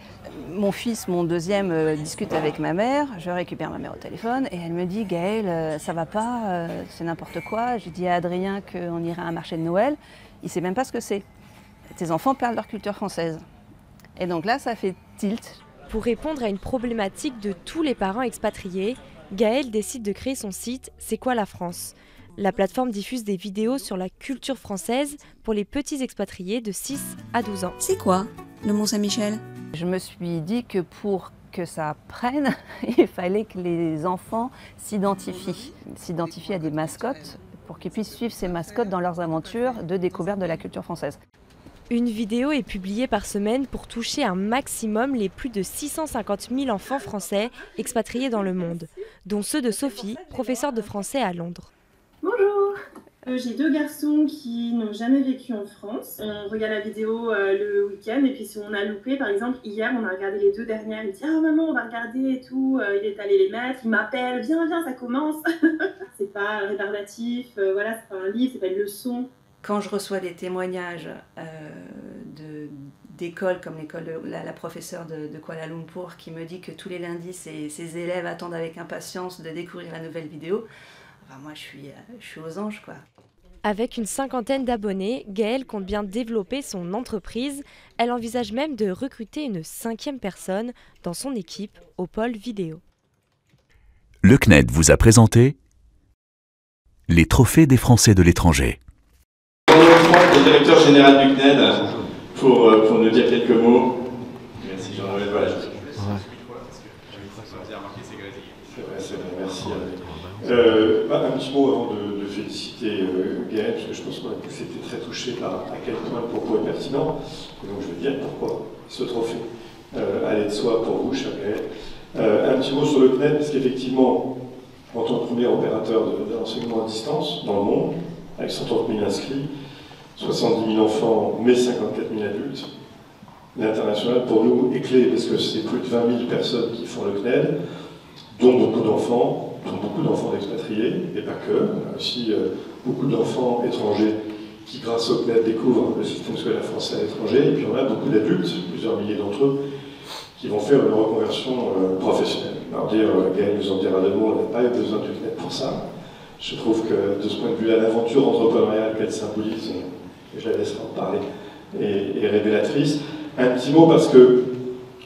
Mon fils, mon deuxième, discute avec ma mère. Je récupère ma mère au téléphone et elle me dit « Gaëlle, ça va pas, c'est n'importe quoi ». J'ai dit à Adrien qu'on irait à un marché de Noël. Il ne sait même pas ce que c'est. Tes enfants parlent leur culture française. Et donc là, ça fait tilt. Pour répondre à une problématique de tous les parents expatriés, Gaëlle décide de créer son site « C'est quoi la France ?» La plateforme diffuse des vidéos sur la culture française pour les petits expatriés de 6 à 12 ans. C'est quoi le Mont-Saint-Michel? Je me suis dit que pour que ça prenne, il fallait que les enfants s'identifient à des mascottes pour qu'ils puissent suivre ces mascottes dans leurs aventures de découverte de la culture française. Une vidéo est publiée par semaine pour toucher un maximum les plus de 650 000 enfants français expatriés dans le monde, dont ceux de Sophie, professeure de français à Londres. Bonjour, j'ai 2 garçons qui n'ont jamais vécu en France. On regarde la vidéo le week-end et puis si on a loupé, par exemple hier on a regardé les 2 dernières, il me dit « Ah maman on va regarder et tout », il est allé les mettre, il m'appelle « Viens, viens, ça commence !» C'est pas rébarbatif, voilà, c'est pas un livre, c'est pas une leçon. Quand je reçois des témoignages d'écoles comme la professeure de Kuala Lumpur qui me dit que tous les lundis ses élèves attendent avec impatience de découvrir la nouvelle vidéo, enfin, moi je suis aux anges quoi. Avec une 50aine d'abonnés, Gaëlle compte bien développer son entreprise. Elle envisage même de recruter une 5e personne dans son équipe au pôle vidéo. Le CNED vous a présenté les trophées des Français de l'étranger. Le directeur général du CNED pour nous dire quelques mots. Merci Jean-Noël. Voilà. C'est vrai, merci. Un petit mot avant de féliciter Gaëlle, parce que je pense qu'on a tous été très touchés par à quel point le propos est pertinent. Et donc je veux dire pourquoi ce trophée allait de soi pour vous, cher Gaëlle. Un petit mot sur le CNED, parce qu'effectivement, en tant que premier opérateur de l'enseignement à distance dans le monde, avec 130 000 inscrits, 70 000 enfants, mais 54 000 adultes. L'international, pour nous, est clé, parce que c'est plus de 20 000 personnes qui font le CNED, dont beaucoup d'enfants d'expatriés, et pas que. On a aussi beaucoup d'enfants étrangers qui, grâce au CNED, découvrent le système scolaire français à l'étranger, et puis on a beaucoup d'adultes, plusieurs milliers d'entre eux, qui vont faire une reconversion professionnelle. Alors Gaëlle nous en dira 2 mots, on n'a pas eu besoin du CNED pour ça. Je trouve que, de ce point de vue-là, l'aventure entrepreneuriale qu'elle symbolise, et je la laisserai en parler, est révélatrice. Un petit mot parce que,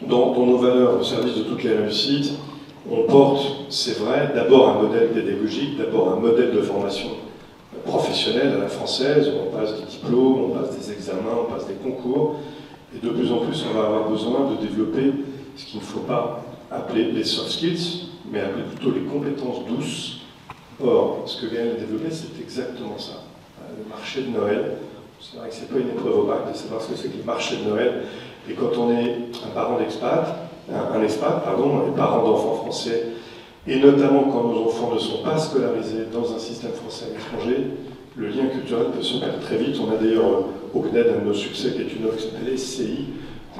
dans nos valeurs au service de toutes les réussites, on porte, c'est vrai, d'abord un modèle pédagogique, d'abord un modèle de formation professionnelle à la française, où on passe des diplômes, on passe des examens, on passe des concours, et de plus en plus, on va avoir besoin de développer ce qu'il ne faut pas appeler les soft skills, mais appeler plutôt les compétences douces. Or, ce que Gaëlle a développé, c'est exactement ça. Le marché de Noël, c'est vrai que ce n'est pas une épreuve au bac de savoir ce que c'est que le marché de Noël. Et quand on est un parent d'expat, les parents d'enfants français, et notamment quand nos enfants ne sont pas scolarisés dans un système français à l'étranger, le lien culturel peut se perdre très vite. On a d'ailleurs au CNED un de nos succès qui est une offre qui s'appelle SCI,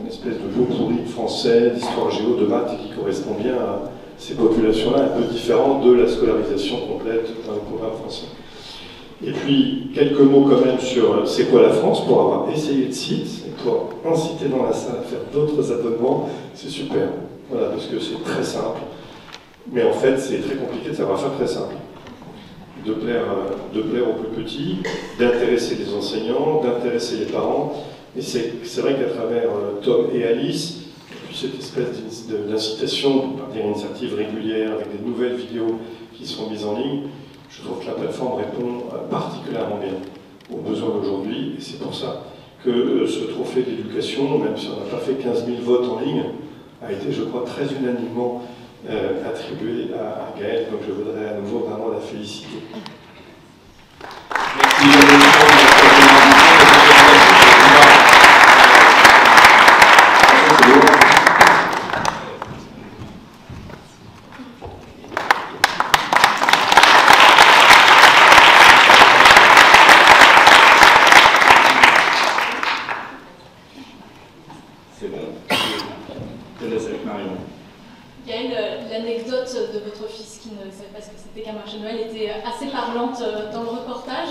une espèce de pot pourri français, d'histoire géo, de maths, et qui correspond bien à ces populations-là, un peu différentes de la scolarisation complète dans le programme français. Et puis, quelques mots quand même sur c'est quoi la France, pour avoir essayé le site, et pour inciter dans la salle à faire d'autres abonnements, c'est super. Voilà, parce que c'est très simple. Mais en fait, c'est très compliqué de savoir faire très simple. De plaire aux plus petits, d'intéresser les enseignants, d'intéresser les parents. Et c'est vrai qu'à travers Tom et Alice, et puis cette espèce d'incitation par des initiatives régulières avec des nouvelles vidéos qui sont mises en ligne, je trouve que la plateforme répond particulièrement bien aux besoins d'aujourd'hui. Et c'est pour ça que ce trophée d'éducation, même si on n'a pas fait 15 000 votes en ligne, a été, je crois, très unanimement attribué à Gaëlle. Donc je voudrais à nouveau vraiment la féliciter. Merci. C'est bon. Je te laisse avec Marion. Gaël, l'anecdote de votre fils qui ne savait pas ce que c'était qu'un marché de Noël était assez parlante dans le reportage.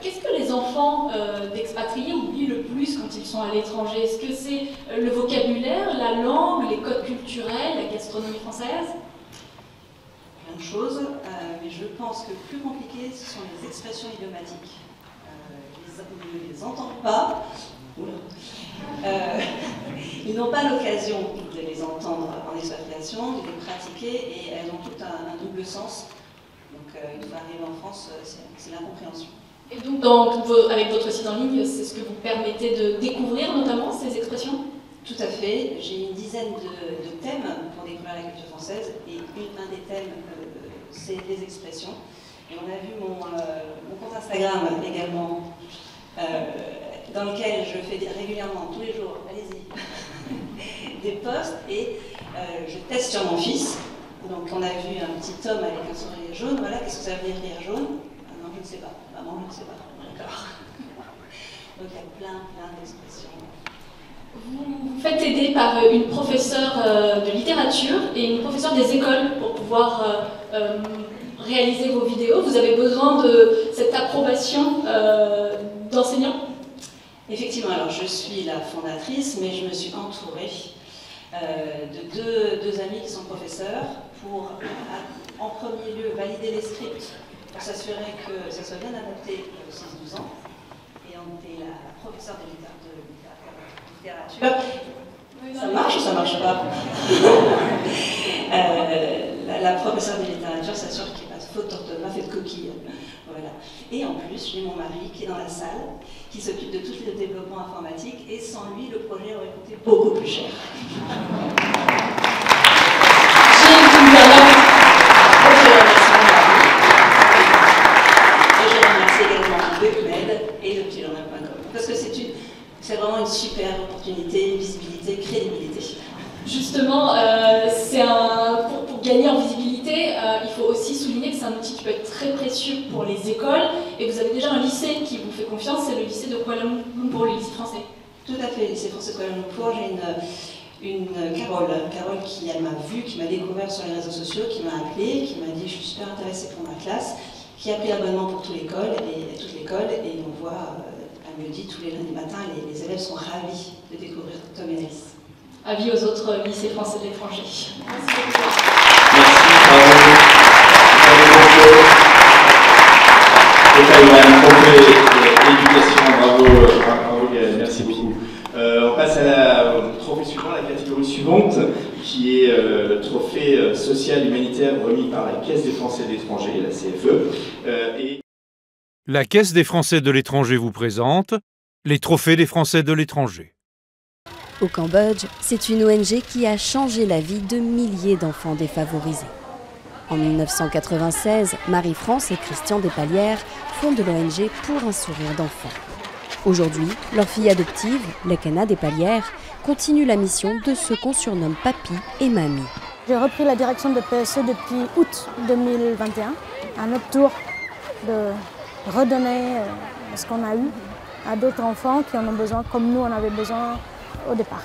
Qu'est-ce que les enfants d'expatriés oublient le plus quand ils sont à l'étranger? Est-ce que c'est le vocabulaire, la langue, les codes culturels, la gastronomie française? Plein de choses, mais je pense que le plus compliqué, ce sont les expressions idiomatiques. Ils ne les entendent pas. Ils n'ont pas l'occasion de les entendre en expatriation, de les pratiquer, et elles ont tout un double sens. Donc une fois arrivé en France, c'est l'incompréhension. Et donc avec votre site en ligne, c'est ce que vous permettez de découvrir notamment ces expressions? Tout à fait. J'ai une dizaine de thèmes pour découvrir la culture française, et un des thèmes, c'est les expressions. Et on a vu mon compte Instagram également, dans lequel je fais régulièrement, tous les jours, allez-y, des posts, et je teste sur mon fils. Donc on a vu un petit homme avec un sourire jaune, voilà, qu'est-ce que ça veut dire rire jaune? Ah non, je ne sais pas, maman, je ne sais pas, d'accord. Donc il y a plein d'expressions. Vous faites aider par une professeure de littérature et une professeure des écoles pour pouvoir réaliser vos vidéos. Vous avez besoin de cette approbation d'enseignants? Effectivement, alors je suis la fondatrice, mais je me suis entourée de deux amis qui sont professeurs pour, en premier lieu, valider les scripts pour s'assurer que ça soit bien adapté aux 6-12 ans. Et on était la professeure de littérature. Ça marche ou ça marche pas? La professeure de littérature s'assure qu'il n'y ait pas de faute d'orthographe et de coquille. Voilà. Et en plus, j'ai mon mari qui est dans la salle, qui s'occupe de tout le développement informatique, et sans lui, le projet aurait coûté beaucoup plus cher. Et je remercie également le CNED et le petitjournal.com, parce que c'est vraiment une super opportunité, visibilité, crédibilité. Justement, pour gagner en visibilité, il faut aussi souligner que c'est un outil qui peut être très précieux pour les écoles, et vous avez déjà un lycée qui vous fait confiance, c'est le lycée de Kuala Lumpur, le lycée français. Tout à fait, le lycée français de Kuala Lumpur. J'ai une Carole qui m'a vue, qui m'a découvert sur les réseaux sociaux, qui m'a appelée, qui m'a dit je suis super intéressée pour ma classe, qui a pris l'abonnement pour toute l'école, et on voit, elle me dit tous les lundis matins, les élèves sont ravis de découvrir Tom et Alice. Avis aux autres lycées français de l'étranger. Merci beaucoup. Bravo Gaël, merci beaucoup. On passe à trophée suivant, la catégorie suivante, qui est le trophée social humanitaire remis par la Caisse des Français de l'étranger, la CFE. La Caisse des Français de l'étranger vous présente les trophées des Français de l'étranger. Au Cambodge, c'est une ONG qui a changé la vie de milliers d'enfants défavorisés. En 1996, Marie-France et Christian Despalières fondent l'ONG Pour un sourire d'enfant. Aujourd'hui, leur fille adoptive, Lekena Despalières, continue la mission de ceux qu'on surnomme Papy et Mamie. J'ai repris la direction de PSE depuis août 2021. À notre tour de redonner ce qu'on a eu à d'autres enfants qui en ont besoin, comme nous en avait besoin au départ.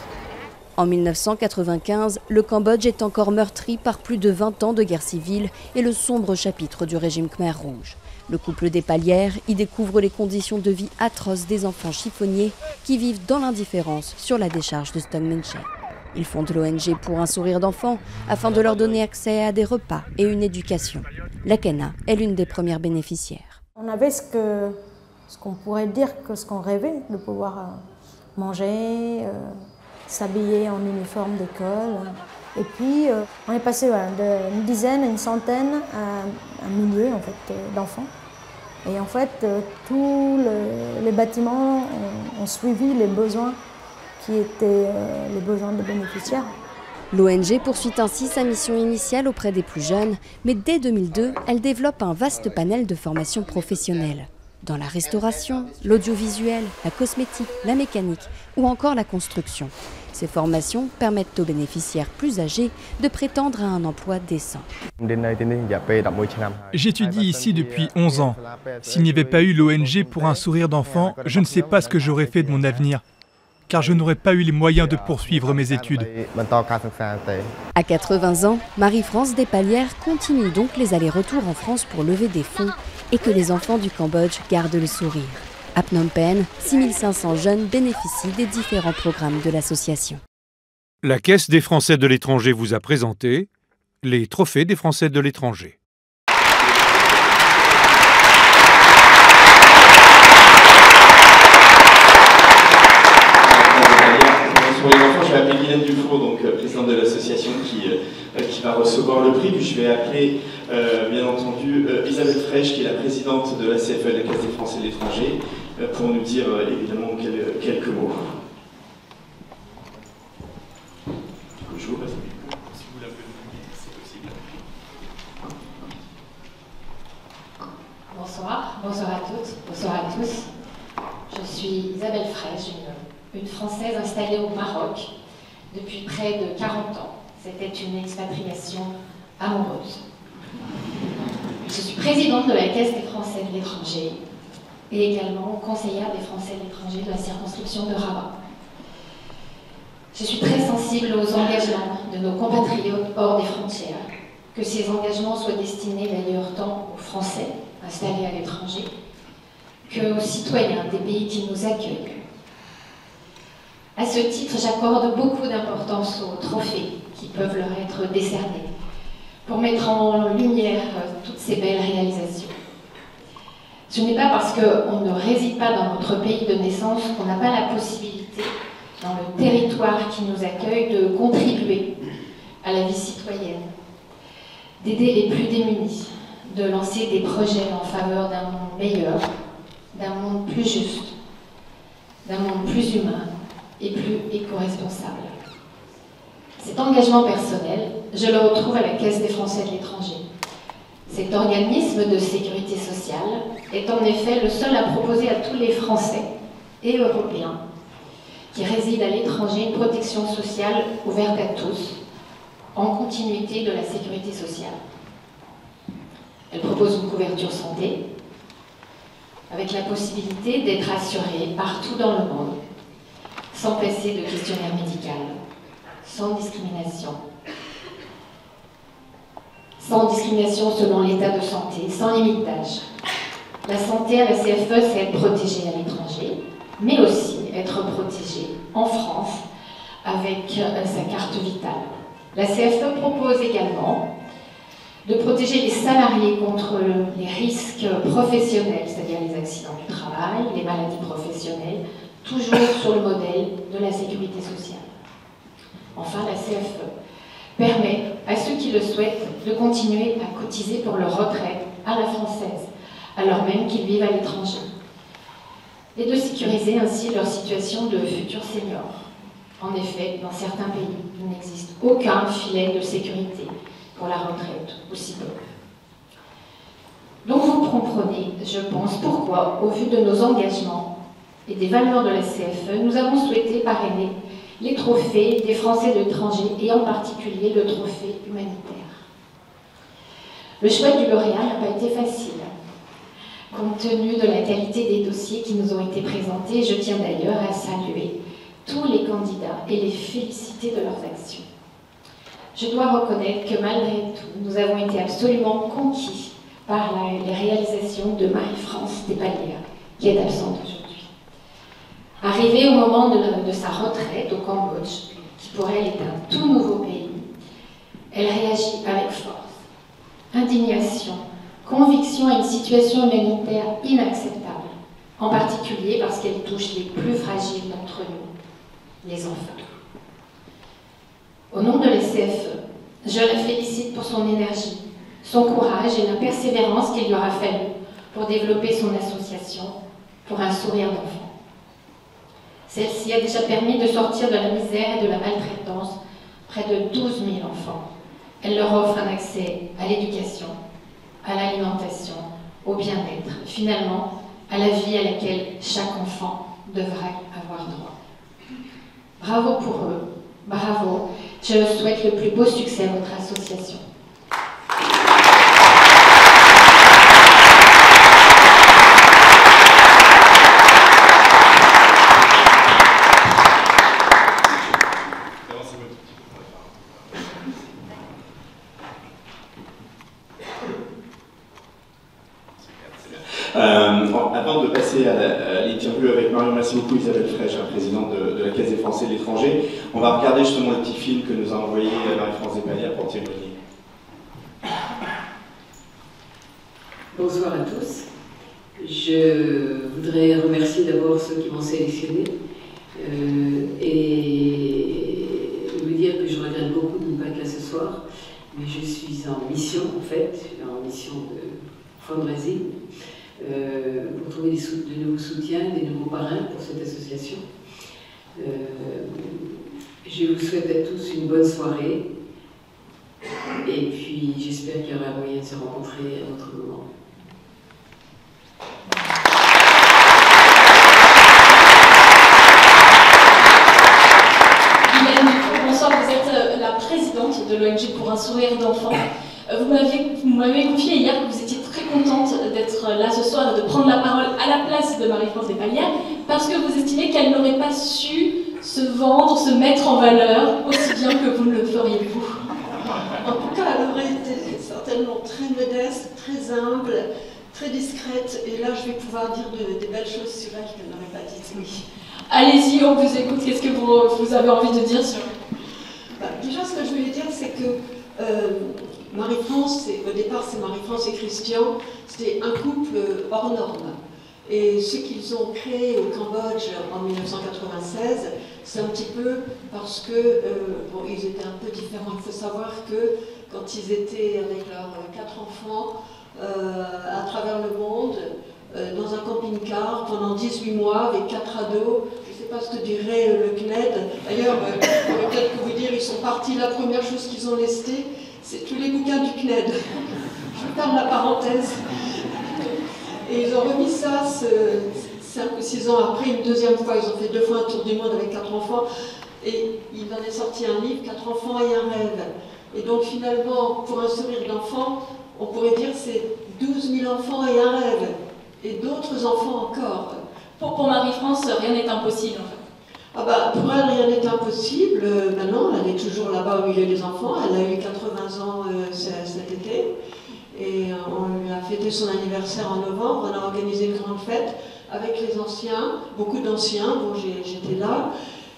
En 1995, le Cambodge est encore meurtri par plus de 20 ans de guerre civile et le sombre chapitre du régime Khmer Rouge. Le couple Despalières y découvre les conditions de vie atroces des enfants chiffonniers qui vivent dans l'indifférence sur la décharge de Stongmenche. Ils fondent l'ONG Pour un sourire d'enfant afin de leur donner accès à des repas et une éducation. Lekena est l'une des premières bénéficiaires. On avait ce qu'on pourrait dire que ce qu'on rêvait, de pouvoir manger, s'habiller en uniforme d'école. Et puis, on est passé d'une dizaine à une centaine à un millier en fait, d'enfants. Et en fait, tous les bâtiments ont suivi les besoins qui étaient les besoins des bénéficiaires. L'ONG poursuit ainsi sa mission initiale auprès des plus jeunes, mais dès 2002, elle développe un vaste panel de formations professionnelles. dans la restauration, l'audiovisuel, la cosmétique, la mécanique ou encore la construction. Ces formations permettent aux bénéficiaires plus âgés de prétendre à un emploi décent. J'étudie ici depuis 11 ans. S'il n'y avait pas eu l'ONG pour un sourire d'enfant, je ne sais pas ce que j'aurais fait de mon avenir, car je n'aurais pas eu les moyens de poursuivre mes études. À 80 ans, Marie-France Despalières continue donc les allers-retours en France pour lever des fonds et que les enfants du Cambodge gardent le sourire. À Phnom Penh, 6500 jeunes bénéficient des différents programmes de l'association. La Caisse des Français de l'étranger vous a présenté les Trophées des Français de l'étranger. Pour les enfants, je vais appeler Guylaine Dufour, donc présidente de l'association qui va recevoir le prix. Puis je vais appeler, bien entendu, Isabelle Frèche, qui est la présidente de la CFE, la Caisse des Français de l'étranger, pour nous dire évidemment quelques mots. Je vous passe le micro, si vous l'applaudissez, c'est possible. Bonsoir, bonsoir à toutes, bonsoir à tous. Je suis Isabelle Frèche, une Française installée au Maroc depuis près de 40 ans. C'était une expatriation amoureuse. Je suis présidente de la Caisse des Français de l'étranger et également conseillère des Français de l'étranger de la circonscription de Rabat. Je suis très sensible aux engagements de nos compatriotes hors des frontières, que ces engagements soient destinés d'ailleurs tant aux Français installés à l'étranger qu'aux citoyens des pays qui nous accueillent. À ce titre, j'accorde beaucoup d'importance aux trophées qui peuvent leur être décernés pour mettre en lumière toutes ces belles réalisations. Ce n'est pas parce qu'on ne réside pas dans notre pays de naissance qu'on n'a pas la possibilité, dans le territoire qui nous accueille, de contribuer à la vie citoyenne, d'aider les plus démunis, de lancer des projets en faveur d'un monde meilleur, d'un monde plus juste, d'un monde plus humain et plus éco-responsable. Cet engagement personnel, je le retrouve à la Caisse des Français de l'étranger. Cet organisme de sécurité sociale est en effet le seul à proposer à tous les Français et Européens qui résident à l'étranger une protection sociale ouverte à tous, en continuité de la sécurité sociale. Elle propose une couverture santé, avec la possibilité d'être assuré partout dans le monde, sans passer de questionnaire médical, sans discrimination selon l'état de santé, sans limite d'âge. La santé à la CFE, c'est être protégé à l'étranger, mais aussi être protégé en France avec sa carte vitale. La CFE propose également de protéger les salariés contre les risques professionnels, c'est-à-dire les accidents du travail, les maladies professionnelles, toujours sur le modèle de la sécurité sociale. Enfin, la CFE permet à ceux qui le souhaitent de continuer à cotiser pour leur retraite à la française, alors même qu'ils vivent à l'étranger, et de sécuriser ainsi leur situation de futurs seniors. En effet, dans certains pays, il n'existe aucun filet de sécurité pour la retraite, aussi peu. Donc vous comprenez, je pense, pourquoi, au vu de nos engagements et des valeurs de la CFE, nous avons souhaité parrainer les trophées des Français de l'étranger et en particulier le trophée humanitaire. Le choix du lauréat n'a pas été facile. Compte tenu de la qualité des dossiers qui nous ont été présentés, je tiens d'ailleurs à saluer tous les candidats et les féliciter de leurs actions. Je dois reconnaître que malgré tout, nous avons été absolument conquis par les réalisations de Marie-France Despalières, qui est absente aujourd'hui. Arrivée au moment de sa retraite au Cambodge, qui pour elle est un tout nouveau pays, elle réagit avec force, indignation, conviction à une situation humanitaire inacceptable, en particulier parce qu'elle touche les plus fragiles d'entre nous, les enfants. Au nom de la CFE, je la félicite pour son énergie, son courage et la persévérance qu'il lui aura fallu pour développer son association pour un sourire d'enfant. Celle-ci a déjà permis de sortir de la misère et de la maltraitance près de 12 000 enfants. Elle leur offre un accès à l'éducation, à l'alimentation, au bien-être. Finalement, à la vie à laquelle chaque enfant devrait avoir droit. Bravo pour eux, bravo. Je souhaite le plus beau succès à votre association. Avant de passer à l'interview avec Marion, merci beaucoup Isabelle Fraîche, présidente de la Caisse des Français de l'étranger. On va regarder justement le petit film que nous a envoyé Marie-France Despalières pour témoigner. Bonsoir à tous. Je voudrais remercier d'abord ceux qui m'ont sélectionné et vous dire que je regrette beaucoup de ne pas être là ce soir, mais je suis en mission en fait, en mission de fundraising. Pour trouver de nouveaux soutiens, des nouveaux parrains pour cette association. Je vous souhaite à tous une bonne soirée et puis j'espère qu'il y aura moyen de se rencontrer à un autre moment. Bonsoir, vous êtes la présidente de l'ONG Pour un sourire d'enfant. Vous m'avez confié hier que vous étiez très contente d'être là ce soir et de prendre la parole à la place de Marie-France Despalières parce que vous estimez qu'elle n'aurait pas su se vendre, se mettre en valeur aussi bien que vous ne le feriez vous. En tout cas, elle aurait été certainement très modeste, très humble, très discrète et là je vais pouvoir dire des belles choses sur elle qu'elle n'aurait pas dites. Oui. Allez-y, on vous écoute. Qu'est-ce que vous avez envie de dire sur... Déjà, ce que je voulais dire, c'est que Marie-France, au départ c'est Marie-France et Christian, c'était un couple hors norme. Et ce qu'ils ont créé au Cambodge en 1996, c'est un petit peu parce que, bon, ils étaient un peu différents. Il faut savoir que quand ils étaient avec leurs 4 enfants à travers le monde, dans un camping-car pendant 18 mois avec 4 ados, je ne sais pas ce que dirait le CNED. D'ailleurs, peut-être que vous dire, ils sont partis, la première chose qu'ils ont lestée, c'est tous les bouquins du CNED. Je ferme la parenthèse. Et ils ont remis ça 5 ou 6 ans après, une deuxième fois. Ils ont fait 2 fois un tour du monde avec 4 enfants. Et il en est sorti un livre, 4 enfants et un rêve. Et donc finalement, pour un sourire d'enfant, on pourrait dire c'est 12 000 enfants et un rêve. Et d'autres enfants encore. Pour Marie-France, rien n'est impossible en fait. Ah bah, pour elle, rien n'est impossible. Maintenant, elle est toujours là-bas au milieu des enfants. Elle a eu 80 ans cet été. Et on lui a fêté son anniversaire en novembre. On a organisé une grande fête avec les anciens, beaucoup d'anciens. Bon, j'étais là.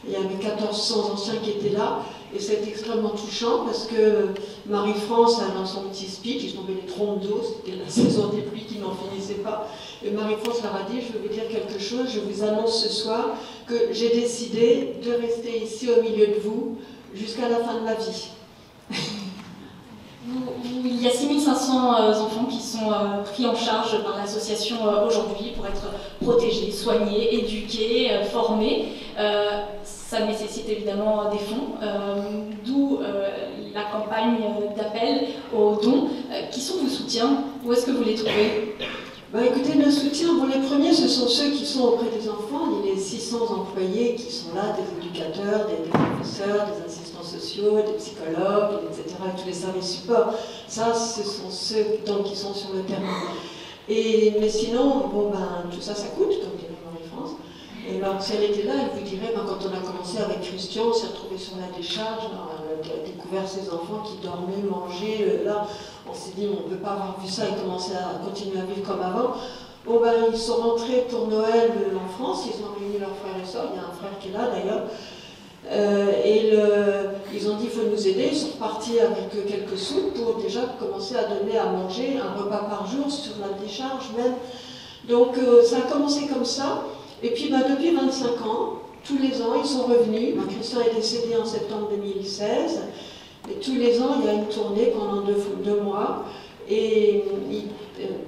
Il y avait 1400 anciens qui étaient là. Et c'est extrêmement touchant parce que Marie-France, dans son petit speech, ils tombaient les trompes d'eau, c'était la saison des pluies qui n'en finissait pas. Et Marie-France leur a dit, je vais vous dire quelque chose, je vous annonce ce soir que j'ai décidé de rester ici au milieu de vous jusqu'à la fin de ma vie. Il y a 6500 enfants qui sont pris en charge par l'association aujourd'hui pour être protégés, soignés, éduqués, formés. Ça nécessite évidemment des fonds, d'où la campagne d'appel aux dons. Qui sont vos soutiens? Où est-ce que vous les trouvez? Écoutez, nos soutiens, bon, les premiers, ce sont ceux qui sont auprès des enfants. Il y a les 600 employés qui sont là, des éducateurs, des professeurs, des assistants sociaux, des psychologues, etc., tous les services supports. Ça, ce sont ceux donc, qui sont sur le terrain. Mais sinon, bon, tout ça, ça coûte, comme dirait Marie-France. Et alors, si elle était là, elle vous dirait, quand on a commencé avec Christian, on s'est retrouvé sur la décharge, on a découvert ces enfants qui dormaient, mangeaient, là, on s'est dit, on ne peut pas avoir vu ça et commencer à continuer à vivre comme avant. Bon, ils sont rentrés pour Noël en France, ils ont réuni leurs frères et sœurs, il y a un frère qui est là d'ailleurs, ils ont dit, il faut nous aider, ils sont repartis avec quelques sous pour déjà commencer à donner à manger un repas par jour sur la décharge même. Donc ça a commencé comme ça. Et puis depuis 25 ans, tous les ans, ils sont revenus. Christian est décédé en septembre 2016. Et tous les ans, il y a une tournée pendant 2 mois et,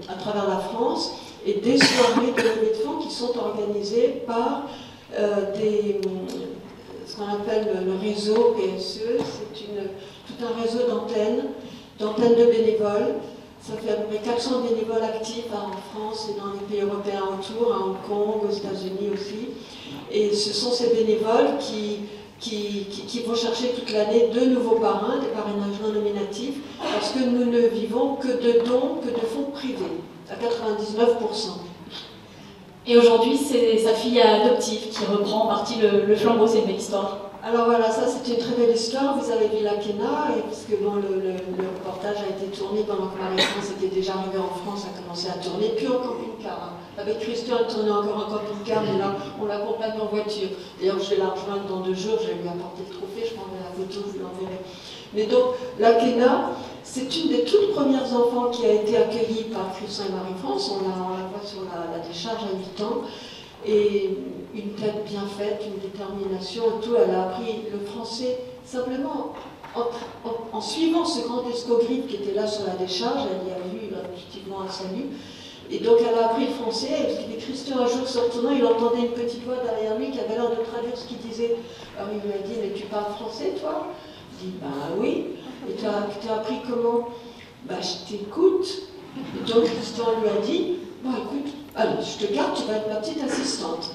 à travers la France. Et des soirées de levée de fonds qui sont organisées par ce qu'on appelle le réseau PSE. C'est tout un réseau d'antennes de bénévoles. Ça fait à peu près 400 bénévoles actifs en France et dans les pays européens autour, à Hong Kong, aux États-Unis aussi. Et ce sont ces bénévoles qui vont chercher toute l'année de nouveaux parrains, des parrainages non nominatifs, parce que nous ne vivons que de dons, que de fonds privés, à 99%. Et aujourd'hui, c'est sa fille adoptive qui reprend en partie le flambeau, c'est une belle histoire. Alors voilà, ça c'est une très belle histoire. Vous avez vu la Kena, et parce que bon, le reportage a été tourné pendant que Marie-France était déjà arrivée en France, a commencé à tourner, puis en camping-car. Avec Christian, elle tournait encore en camping-car, mais là, on l'accompagne en voiture. D'ailleurs, je vais la rejoindre dans 2 jours, je vais lui apporter le trophée, je prendrai la photo, je vous l'enverrai. Mais donc, la Kena, c'est une des toutes premières enfants qui a été accueillie par Christian et Marie-France. On la voit sur la décharge à 8 ans. Et une tête bien faite, une détermination et tout. Elle a appris le français simplement en suivant ce grand escogriffe qui était là sur la décharge. Elle y a eu effectivement un salut. Et donc elle a appris le français. Et Christian, un jour se retournant, il entendait une petite voix derrière lui qui avait l'air de traduire ce qu'il disait. Alors il lui a dit, mais tu parles français toi? Il dit, ben oui. Et tu as appris comment? Ben je t'écoute. Et donc Christian lui a dit, bon écoute, allez, je te garde, tu vas être ma petite assistante.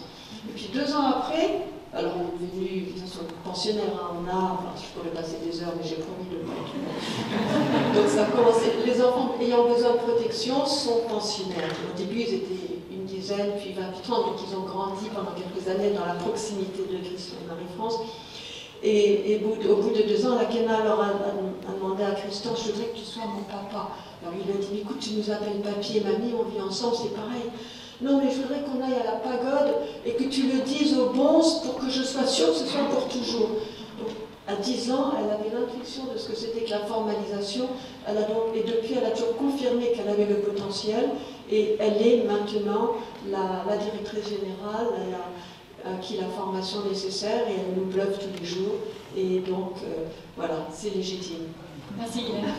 Et puis 2 ans après, alors on est devenu pensionnaire, hein, je pourrais passer des heures, mais j'ai promis de ne pas être là. Donc ça a commencé, les enfants ayant besoin de protection sont pensionnaires. Au début ils étaient une dizaine, puis 20, puis 30, donc ils ont grandi pendant quelques années dans la proximité de Christian et Marie-France. Et au bout de 2 ans, la Kena leur a demandé à Christian, je voudrais que tu sois mon papa. Alors il a dit, écoute, tu nous appelles papy et mamie, on vit ensemble, c'est pareil. Non, mais je voudrais qu'on aille à la pagode et que tu le dises aux bonzes pour que je sois sûre que ce soit pour toujours. Donc, à 10 ans, elle avait l'intuition de ce que c'était que la formalisation. Et depuis, elle a toujours confirmé qu'elle avait le potentiel. Et elle est maintenant la directrice générale, elle a acquis la formation nécessaire et elle nous bluffe tous les jours. Et donc, voilà, c'est légitime. Merci, Guilherme.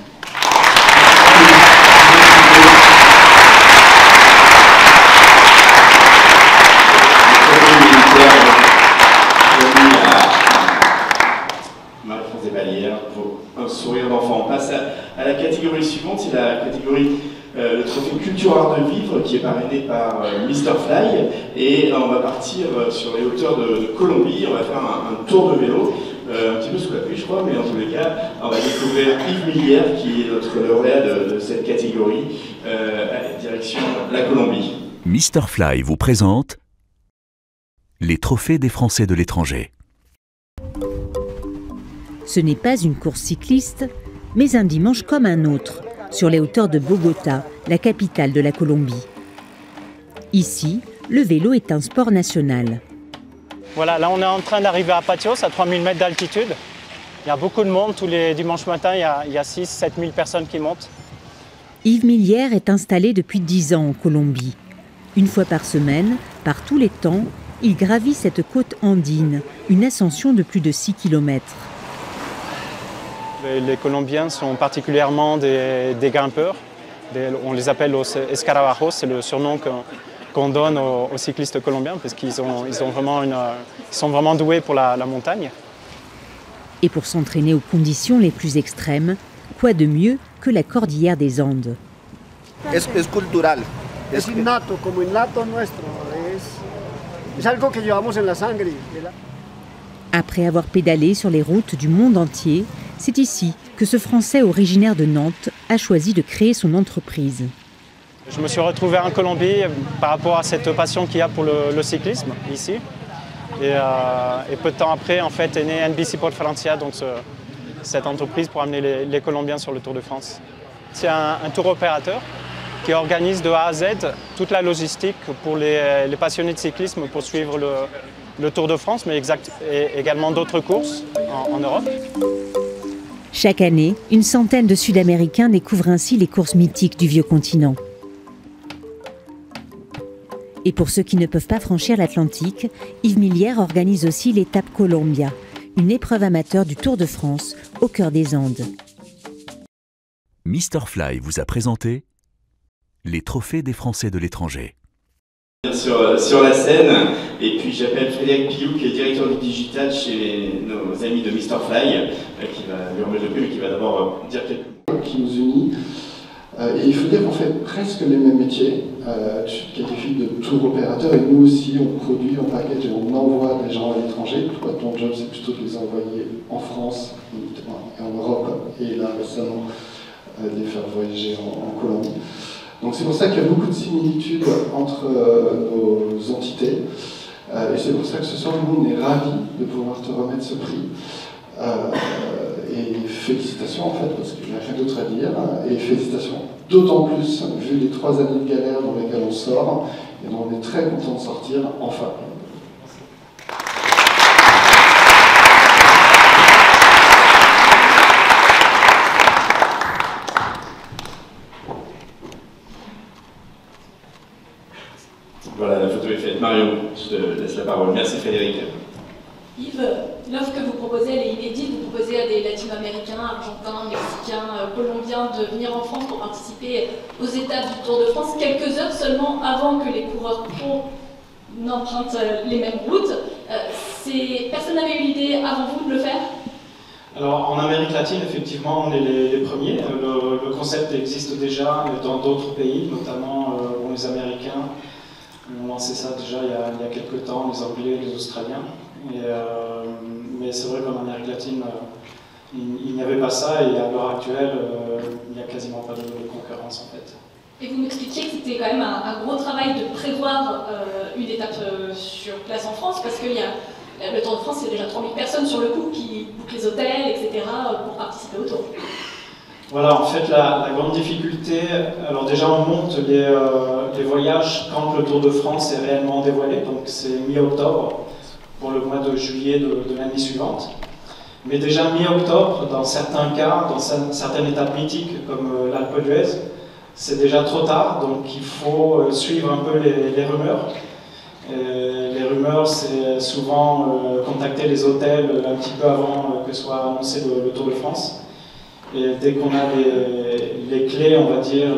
Marie-France Desvallières pour un sourire d'enfant. On passe à la catégorie suivante, c'est la catégorie le trophée Culture Art de Vivre qui est parrainé par Mr Fly. Et on va partir sur les hauteurs de Colombie, on va faire un tour de vélo. Un petit peu sous la pluie je crois, mais en tous les cas, on va découvrir Yves Millière qui est notre lauréat de cette catégorie, direction la Colombie. Mr Fly vous présente les trophées des Français de l'étranger. Ce n'est pas une course cycliste, mais un dimanche comme un autre, sur les hauteurs de Bogota, la capitale de la Colombie. Ici, le vélo est un sport national. Voilà, là on est en train d'arriver à Patios, à 3000 mètres d'altitude. Il y a beaucoup de monde, tous les dimanches matins, il y a 6-7 000 personnes qui montent. Yves Millière est installé depuis 10 ans en Colombie. Une fois par semaine, par tous les temps, il gravit cette côte andine, une ascension de plus de 6 km. Les Colombiens sont particulièrement des grimpeurs. On les appelle los escarabajos, c'est le surnom qu'on donne aux cyclistes colombiens parce qu'ils sont vraiment doués pour la montagne. Et pour s'entraîner aux conditions les plus extrêmes, quoi de mieux que la cordillère des Andes? Es cultural. Es innato, como innato nuestro. Es algo que llevamos en la sangre. Après avoir pédalé sur les routes du monde entier, c'est ici que ce Français originaire de Nantes a choisi de créer son entreprise. Je me suis retrouvé en Colombie par rapport à cette passion qu'il y a pour le cyclisme ici. Et peu de temps après, en fait, est né NBC Por Francia, donc cette entreprise pour amener les Colombiens sur le Tour de France. C'est un tour opérateur qui organise de A à Z toute la logistique pour les passionnés de cyclisme pour suivre le Tour de France, mais également d'autres courses en Europe. Chaque année, une centaine de Sud-Américains découvrent ainsi les courses mythiques du vieux continent. Et pour ceux qui ne peuvent pas franchir l'Atlantique, Yves Millière organise aussi l'étape Colombia, une épreuve amateur du Tour de France au cœur des Andes. Mr Fly vous a présenté les trophées des Français de l'étranger. Sur la scène, et puis j'appelle Frédéric Pillou qui est directeur du digital chez nos amis de Mr Fly, qui va lui remettre le prix, mais qui va d'abord dire quelques mots. Qui nous unit, Et il faut dire qu'on fait presque les mêmes métiers, qui qualifient de tour opérateur, et nous aussi on produit, on package et on envoie des gens à l'étranger. Toi, ton job c'est plutôt de les envoyer en France et en Europe, et là récemment de les faire voyager en Colombie. Donc c'est pour ça qu'il y a beaucoup de similitudes entre nos entités, et c'est pour ça que ce soir nous on est ravis de pouvoir te remettre ce prix. Et félicitations en fait, parce qu'il n'y a rien d'autre à dire, et félicitations d'autant plus vu les 3 années de galère dans lesquelles on sort, et dont on est très content de sortir enfin. Voilà, la photo est faite. Mario, je te laisse la parole. Merci Frédéric. Yves, l'offre que vous proposez, elle est inédite. Vous proposez à des latino-américains, argentins, mexicains, colombiens de venir en France pour participer aux étapes du Tour de France quelques heures seulement avant que les coureurs pro n'empruntent les mêmes routes. Personne n'avait eu l'idée avant vous de le faire? Alors en Amérique latine, effectivement, on est les premiers. Le concept existe déjà dans d'autres pays, notamment les Américains. On a lancé ça déjà il y a quelques temps, les Anglais, les Australiens. Mais c'est vrai qu'en Amérique latine, il n'y avait pas ça, et à l'heure actuelle, il n'y a quasiment pas de concurrence en fait. Et vous m'expliquiez que c'était quand même un gros travail de prévoir une étape sur place en France, parce qu'il y a le Tour de France, il y a déjà 3000 personnes sur le coup qui bookent les hôtels, etc. pour participer au Tour. Voilà, en fait, la grande difficulté, alors déjà on monte les voyages quand le Tour de France est réellement dévoilé, donc c'est mi-octobre pour le mois de juillet de l'année suivante. Mais déjà mi-octobre, dans certains cas, dans certaines étapes mythiques comme l'Alpe d'Huez, c'est déjà trop tard, donc il faut suivre un peu les rumeurs. Les rumeurs, c'est souvent contacter les hôtels un petit peu avant que soit annoncé le Tour de France. Et dès qu'on a les clés, on va dire,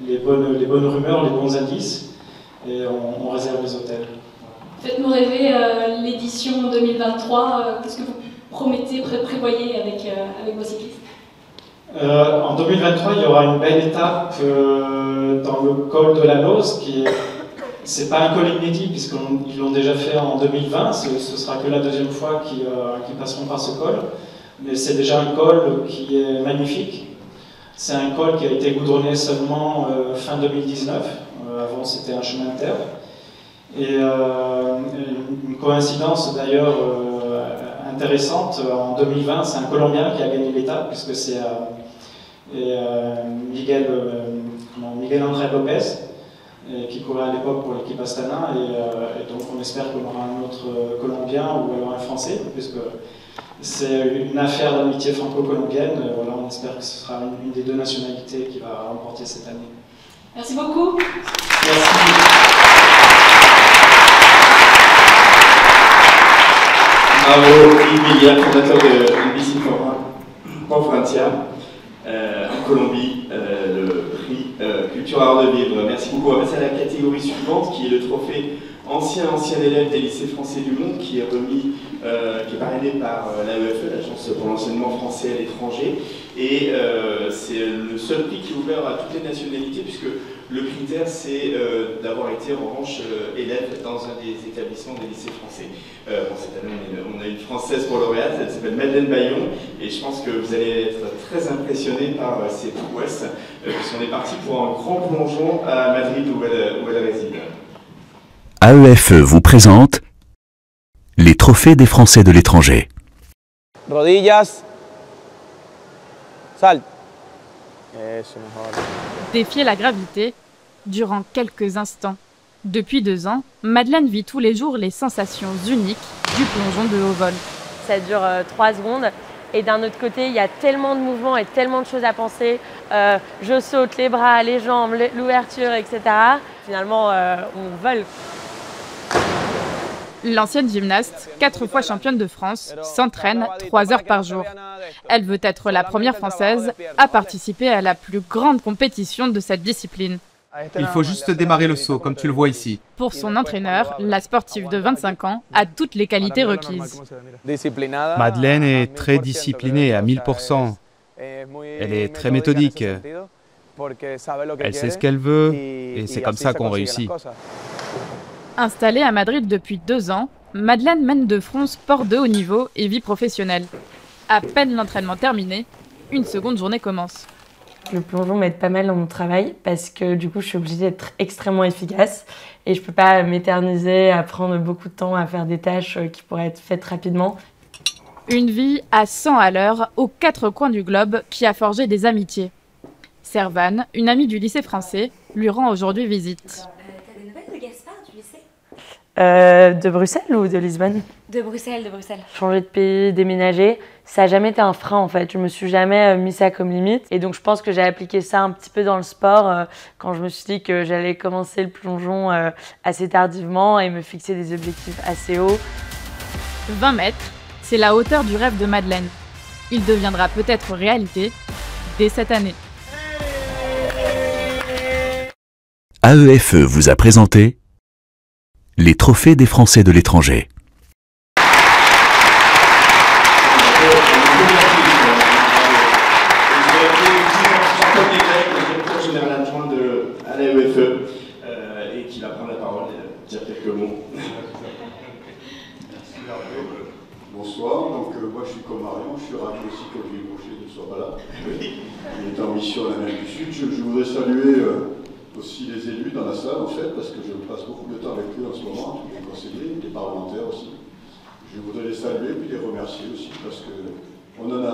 les bonnes rumeurs, les bons indices, et on réserve les hôtels. Faites-nous rêver l'édition 2023, qu'est-ce que vous promettez, prévoyez avec vos cyclistes? En 2023, il y aura une belle étape dans le col de la Lose, c'est pas un col inédit, puisqu'ils l'ont déjà fait en 2020, ce sera que la deuxième fois qu'ils passeront par ce col. Mais c'est déjà un col qui est magnifique. C'est un col qui a été goudronné seulement fin 2019. Avant, c'était un chemin de terre. Et une coïncidence d'ailleurs intéressante, en 2020, c'est un Colombien qui a gagné l'étape, puisque c'est Miguel André Lopez, qui courait à l'époque pour l'équipe Astana. Et donc on espère qu'on aura un autre Colombien ou alors un Français, puisque c'est une affaire d'amitié franco-colombienne. Voilà, on espère que ce sera une des deux nationalités qui va remporter cette année. Merci beaucoup. Merci. Bravo, Yves Miguel, fondateur de NBC pour Francia, en Colombie, le prix Culture Art de Vivre. Merci beaucoup. On va passer à la catégorie suivante, qui est le trophée ancien élève des lycées français du monde, qui est remis, qui est parrainé par l'AEFE, l'Agence pour l'enseignement français à l'étranger. Et c'est le seul prix qui est ouvert à toutes les nationalités, puisque le critère c'est d'avoir été en revanche élève dans un des établissements des lycées français. Cette année on a une française pour lauréate, elle s'appelle Madeleine Bayon, et je pense que vous allez être très impressionnés par ses prouesses, puisqu'on est parti pour un grand plongeon à Madrid où elle réside. AEFE vous présente les trophées des Français de l'étranger. Rodillas, sal. Défier la gravité durant quelques instants. Depuis 2 ans, Madeleine vit tous les jours les sensations uniques du plongeon de haut vol. Ça dure 3 secondes. Et d'un autre côté, il y a tellement de mouvements et tellement de choses à penser. Je saute, les bras, les jambes, l'ouverture, etc. Finalement, on vole. L'ancienne gymnaste, 4 fois championne de France, s'entraîne 3 heures par jour. Elle veut être la première Française à participer à la plus grande compétition de cette discipline. Il faut juste démarrer le saut, comme tu le vois ici. Pour son entraîneur, la sportive de 25 ans a toutes les qualités requises. Madeleine est très disciplinée à 1000%. Elle est très méthodique. Elle sait ce qu'elle veut et c'est comme ça qu'on réussit. Installée à Madrid depuis 2 ans, Madeleine mène de front sport de haut niveau et vie professionnelle. À peine l'entraînement terminé, une seconde journée commence. Le plongeon m'aide pas mal dans mon travail parce que du coup je suis obligée d'être extrêmement efficace et je peux pas m'éterniser à prendre beaucoup de temps à faire des tâches qui pourraient être faites rapidement. Une vie à 100 à l'heure aux 4 coins du globe qui a forgé des amitiés. Servane, une amie du lycée français, lui rend aujourd'hui visite. T'as des nouvelles de Gaspard du lycée ? De Bruxelles ou de Lisbonne ? De Bruxelles, de Bruxelles. Changer de pays, déménager, ça n'a jamais été un frein en fait. Je me suis jamais mis ça comme limite. Et donc je pense que j'ai appliqué ça un petit peu dans le sport quand je me suis dit que j'allais commencer le plongeon assez tardivement et me fixer des objectifs assez hauts. 20 mètres, c'est la hauteur du rêve de Madeleine. Il deviendra peut-être réalité dès cette année. AEFE vous a présenté les trophées des Français de l'étranger. Général adjoint à l'AEFE et qui va prendre la parole et dire quelques mots. Bonsoir, donc moi je suis comme Marion, je suis ravi aussi qu'Olivier Brochet ne soit pas là. Il est en mission en Amérique du Sud. Je voudrais saluer aussi les élus dans la salle en fait, parce que je passe beaucoup de temps avec eux en ce moment, tous les conseillers, les parlementaires aussi. Je voudrais les saluer et puis les remercier aussi parce qu'on est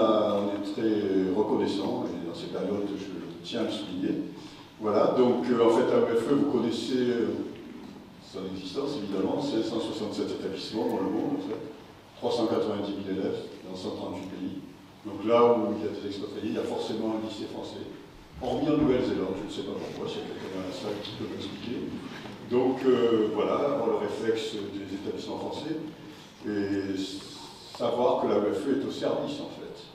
très reconnaissants et dans ces périodes je tiens à le souligner. Voilà, donc en fait AEFE vous connaissez son existence évidemment, 567 établissements dans le monde en fait, 390 000 élèves dans 138 pays. Donc là où il y a des expatriés, il y a forcément un lycée français. Hormis en Nouvelle-Zélande, je ne sais pas pourquoi, s'il y a quelqu'un dans la salle qui peut m'expliquer. Donc voilà, avoir le réflexe des établissements français et savoir que l'AEFE est au service en fait,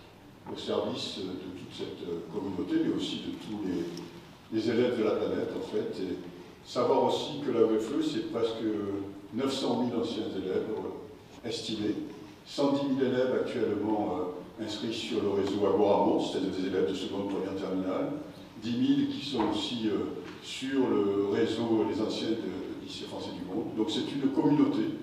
au service de toute cette communauté, mais aussi de tous les élèves de la planète en fait. Et savoir aussi que l'AEFE c'est presque 900 000 anciens élèves estimés, 110 000 élèves actuellement inscrits sur le réseau Agora Mons, c'est-à-dire des élèves de seconde, première, terminale, 10 000 qui sont aussi sur le réseau Les Anciens de lycée français du monde. Donc c'est une communauté,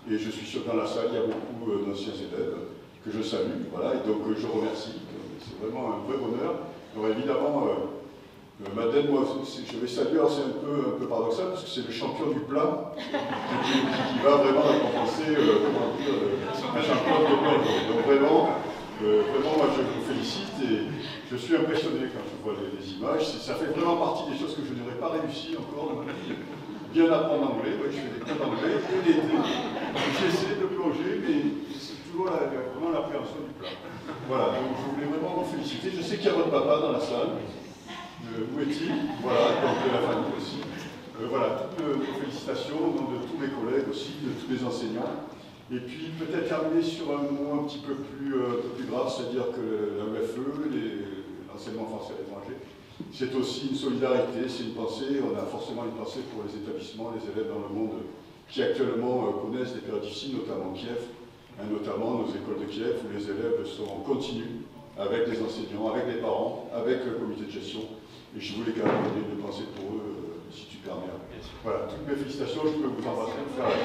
et je suis sûr que dans la salle il y a beaucoup d'anciens élèves que je salue, voilà, et donc je remercie, c'est vraiment un vrai bonheur. Alors évidemment, Madeleine, moi je vais saluer, alors c'est un peu paradoxal, parce que c'est le champion du plat qui va vraiment récompenser, comment dire, un champion de plat. Donc vraiment, moi je vous félicite et je suis impressionné quand je vois les images. Ça fait vraiment partie des choses que je n'aurais pas réussi encore dans ma vie. Bien apprendre l'anglais, ouais, je fais des cours d'anglais et l'été. J'essaie de plonger, mais c'est toujours vraiment l'appréhension du plat. Voilà, donc je voulais vraiment vous féliciter. Je sais qu'il y a votre papa dans la salle. Où est-il? Voilà, donc de la famille aussi. Voilà, toutes nos félicitations au nom de tous mes collègues aussi, de tous les enseignants. Et puis peut-être terminer sur un mot un petit peu plus grave, c'est-à-dire que l'AEFE, l'enseignement français à l'étranger, c'est aussi une solidarité, c'est une pensée. On a forcément une pensée pour les établissements, les élèves dans le monde qui actuellement connaissent des périodes difficiles, notamment Kiev, notamment nos écoles de Kiev, où les élèves sont en continu avec les enseignants, avec les parents, avec le comité de gestion. Et je voulais quand même donner une pensée pour eux, si tu permets. Voilà, toutes mes félicitations, je peux vous embrasser, vous faire la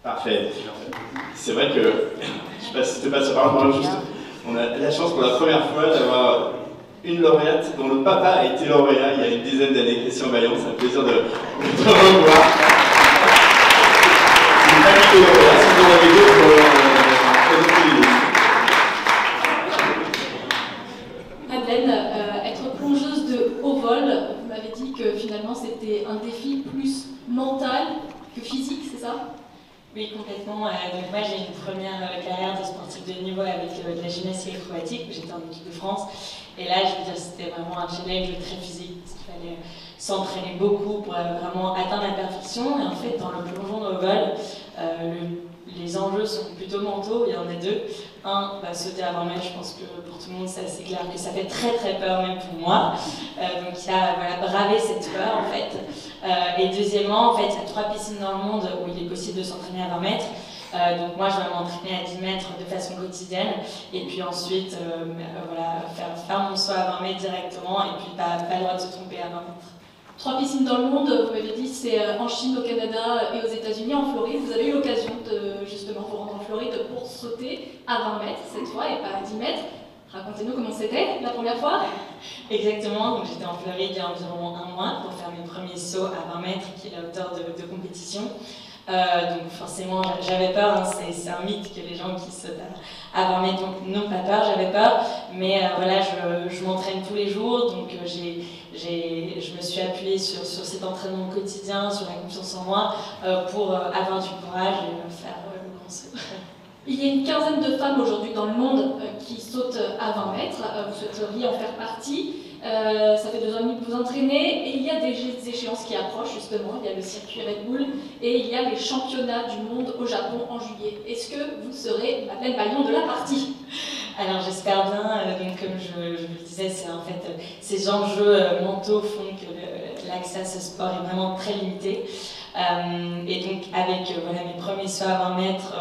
Parfait. C'est vrai que, je ne sais pas si c'était pas ça par moi, juste, on a la chance pour la première fois d'avoir une lauréate dont le papa a été lauréat il y a une dizaine d'années, Christian Vaillant. C'est un plaisir de te revoir. Une famille de lauréats, si vous en avez d'autres, Madeleine, être plongeuse de haut vol, vous m'avez dit que finalement c'était un défi plus mental que physique, c'est ça? Oui, complètement. Donc moi, j'ai une première carrière de sportif de niveau avec de la gymnastique acrobatique, où j'étais en équipe de France. Et là, je veux dire, c'était vraiment un challenge très physique, parce qu'il fallait s'entraîner beaucoup pour vraiment atteindre la perfection. Et en fait, dans le plongeon de haut vol, les enjeux sont plutôt mentaux, il y en a deux. Sauter à 20 mètres, je pense que pour tout le monde c'est assez clair que ça fait très très peur, même pour moi. Donc il y a braver cette peur en fait. Et deuxièmement, en fait, il y a 3 piscines dans le monde où il est possible de s'entraîner à 20 mètres. Donc moi je vais m'entraîner à 10 mètres de façon quotidienne et puis ensuite faire mon saut à 20 mètres directement et puis pas le droit de se tromper à 20 mètres. 3 piscines dans le monde, vous m'avez dit, c'est en Chine, au Canada et aux États-Unis, en Floride. Vous avez eu l'occasion de justement vous rendre en Floride pour sauter à 20 mètres cette fois et pas à 10 mètres. Racontez-nous comment c'était la première fois. Exactement, donc j'étais en Floride il y a environ 1 mois pour faire mes premiers sauts à 20 mètres qui est la hauteur de compétition. Donc forcément j'avais peur, hein, c'est un mythe que les gens qui sautent à 20 mètres n'ont pas peur, j'avais peur, mais voilà, je m'entraîne tous les jours, donc je me suis appuyée sur cet entraînement quotidien, sur la confiance en moi, pour avoir du courage et faire le grand saut. Il y a une quinzaine de femmes aujourd'hui dans le monde qui sautent à 20 mètres, vous souhaiteriez en faire partie. Ça fait 2 ans et demi que vous entraînez et il y a des échéances qui approchent justement, il y a le circuit Red Bull et il y a les championnats du monde au Japon en juillet. Est-ce que vous serez la pleine maillon de la partie? Alors j'espère bien, donc comme je le disais, c'est en fait ces enjeux mentaux font que l'accès à ce sport est vraiment très limité. Et donc avec mes premiers sauts à 20 mètres,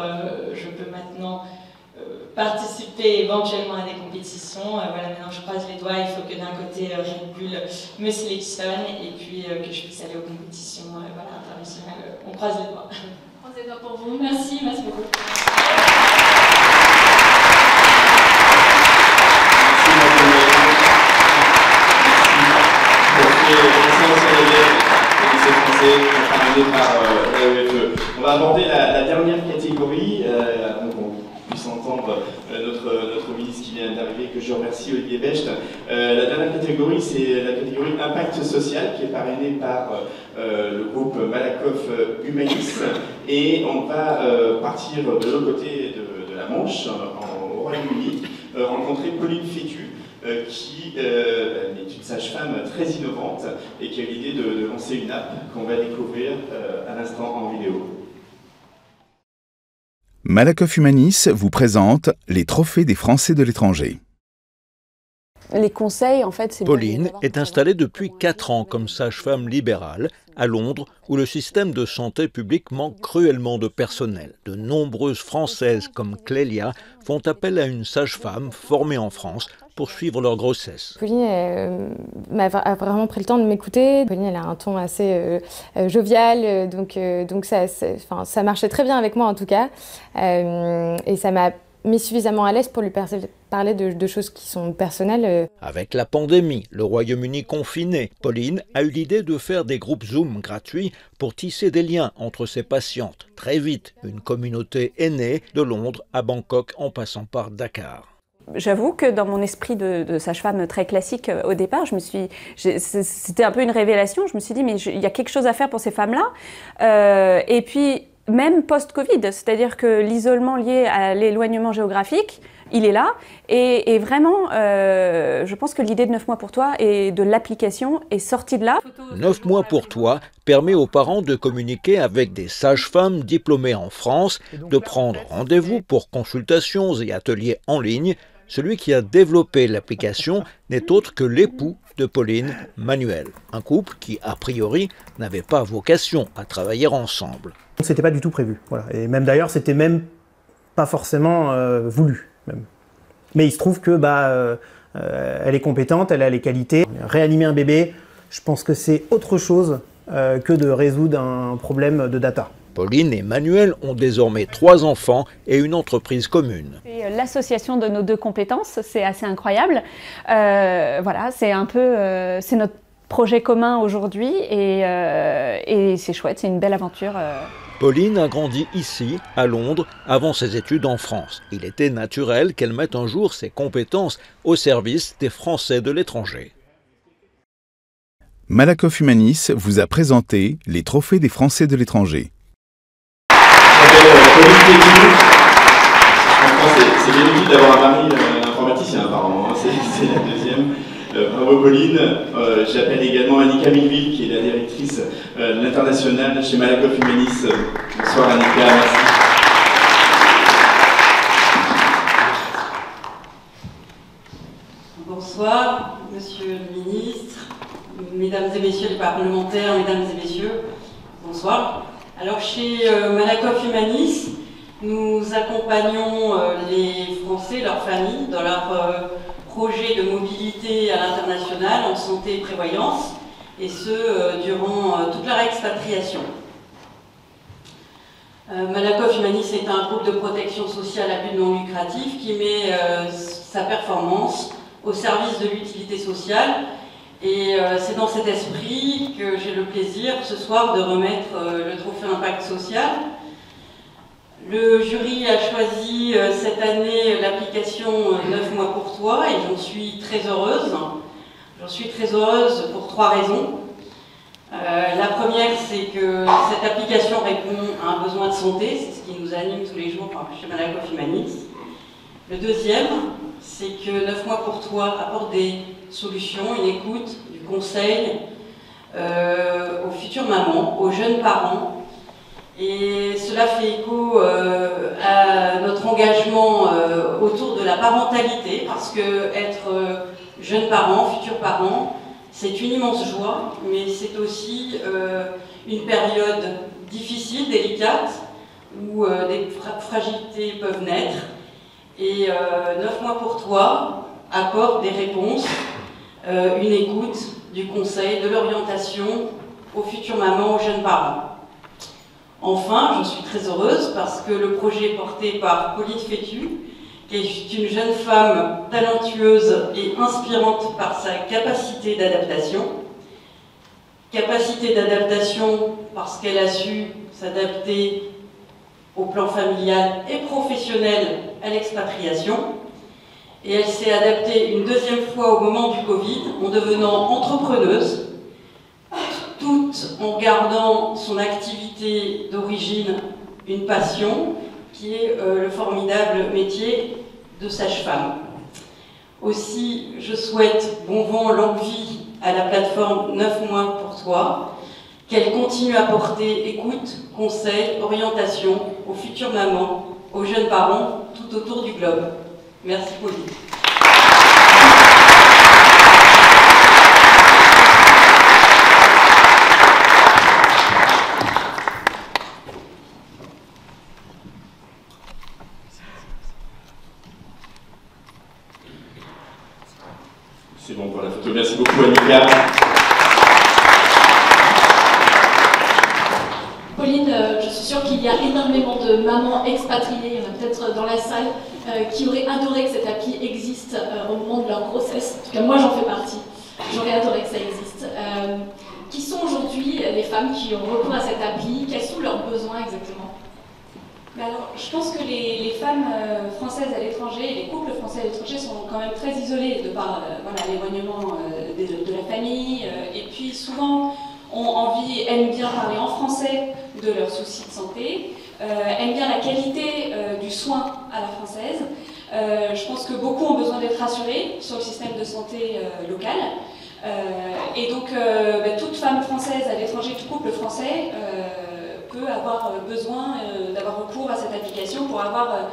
je peux maintenant participer éventuellement à des compétitions. Maintenant je croise les doigts, il faut que d'un côté Red Bull me sélectionne et puis que je puisse aller aux compétitions internationales. On croise les doigts. On croise les doigts pour vous. Merci beaucoup. On va aborder la dernière catégorie, donc on puisse entendre notre ministre qui vient d'arriver, que je remercie, Olivier Becht. La dernière catégorie, c'est la catégorie impact social, qui est parrainée par le groupe Malakoff Humanis. Et on va partir de l'autre côté de la Manche, au Royaume-Uni, rencontrer Pauline Fétu, qui est une sage-femme très innovante et qui a eu l'idée de lancer une app qu'on va découvrir à l'instant en vidéo. Malakoff Humanis vous présente les trophées des Français de l'étranger. Les conseils, en fait, c'est... Pauline est installée depuis 4 ans comme sage-femme libérale à Londres, où le système de santé publique manque cruellement de personnel. De nombreuses Françaises comme Clélia font appel à une sage-femme formée en France pour suivre leur grossesse. Pauline a vraiment pris le temps de m'écouter. Pauline, elle a un ton assez jovial, donc ça marchait très bien avec moi en tout cas. Et ça m'a mis suffisamment à l'aise pour lui parler de choses qui sont personnelles. Avec la pandémie, le Royaume-Uni confiné, Pauline a eu l'idée de faire des groupes Zoom gratuits pour tisser des liens entre ses patientes. Très vite, une communauté est née, de Londres à Bangkok en passant par Dakar. J'avoue que dans mon esprit de sage-femme très classique au départ, c'était un peu une révélation. Je me suis dit, mais il y a quelque chose à faire pour ces femmes-là. Et puis, même post-Covid, c'est-à-dire que l'isolement lié à l'éloignement géographique, il est là. Et vraiment, je pense que l'idée de 9 mois pour toi et de l'application est sortie de là. 9 mois pour toi permet aux parents de communiquer avec des sages-femmes diplômées en France, de prendre rendez-vous pour consultations et ateliers en ligne. Celui qui a développé l'application n'est autre que l'époux de Pauline, Manuel. Un couple qui, a priori, n'avait pas vocation à travailler ensemble. C'était pas du tout prévu. Voilà. Et même d'ailleurs, c'était même pas forcément voulu. Même. Mais il se trouve que elle est compétente, elle a les qualités. Réanimer un bébé, je pense que c'est autre chose que de résoudre un problème de data. Pauline et Manuel ont désormais 3 enfants et une entreprise commune. L'association de nos 2 compétences, c'est assez incroyable. Voilà, c'est un peu, c'est notre projet commun aujourd'hui et c'est chouette, c'est une belle aventure. Pauline a grandi ici, à Londres, avant ses études en France. Il était naturel qu'elle mette un jour ses compétences au service des Français de l'étranger. Malakoff Humanis vous a présenté les trophées des Français de l'étranger. C'est bien utile d'avoir un mari informaticien apparemment, c'est la deuxième. Bravo Pauline. J'appelle également Annika Milville qui est la directrice de l'international chez Malakoff Humanis. Bonsoir Annika, merci. Monsieur le Ministre, Mesdames et Messieurs les parlementaires, Mesdames et Messieurs, bonsoir. Alors chez Malakoff Humanis, nous accompagnons les Français, leurs familles, dans leur projet de mobilité à l'international en santé et prévoyance, et ce, durant toute leur expatriation. Malakoff Humanis est un groupe de protection sociale à but non lucratif qui met sa performance au service de l'utilité sociale, et c'est dans cet esprit que j'ai le plaisir ce soir de remettre le trophée Impact Social. Le jury a choisi cette année l'application 9 mois pour toi et j'en suis très heureuse. J'en suis très heureuse pour 3 raisons. La première, c'est que cette application répond à un besoin de santé, c'est ce qui nous anime tous les jours chez Malakoff Humanis. Le deuxième, c'est que 9 mois pour toi apporte des solutions, une écoute, du conseil aux futures mamans, aux jeunes parents. Et cela fait écho à notre engagement autour de la parentalité, parce que être jeune parent, futur parent, c'est une immense joie, mais c'est aussi une période difficile, délicate, où des fragilités peuvent naître. Et 9 mois pour toi apporte des réponses, une écoute, du conseil, de l'orientation aux futures mamans, aux jeunes parents. Enfin, je suis très heureuse parce que le projet porté par Pauline Fétu, qui est une jeune femme talentueuse et inspirante par sa capacité d'adaptation. Capacité d'adaptation parce qu'elle a su s'adapter au plan familial et professionnel à l'expatriation. Et elle s'est adaptée une deuxième fois au moment du Covid en devenant entrepreneuse, tout en gardant son activité d'origine, une passion, qui est le formidable métier de sage-femme. Aussi, je souhaite bon vent, longue vie à la plateforme 9 mois pour toi, qu'elle continue à porter écoute, conseil, orientation aux futures mamans, aux jeunes parents, tout autour du globe. Merci Pauline. C'est bon pour la photo. Merci beaucoup, Annika. Pauline, je suis sûre qu'il y a énormément de mamans expatriées, il y en a peut-être dans la salle, qui auraient adoré que cette appli existe au moment de leur grossesse. En tout cas, moi, j'en fais partie. J'aurais adoré que ça existe. Qui sont aujourd'hui les femmes qui ont recours à cette appli? Quels sont leurs besoins exactement? Alors, je pense que les femmes françaises à l'étranger, les couples français à l'étranger sont quand même très isolés de par l'éloignement de la famille, et puis souvent aiment bien parler en français de leurs soucis de santé, aiment bien la qualité du soin à la française. Je pense que beaucoup ont besoin d'être rassurés sur le système de santé local. Et donc, toute femme française à l'étranger, tout couple français peut avoir besoin d'avoir recours à cette application pour avoir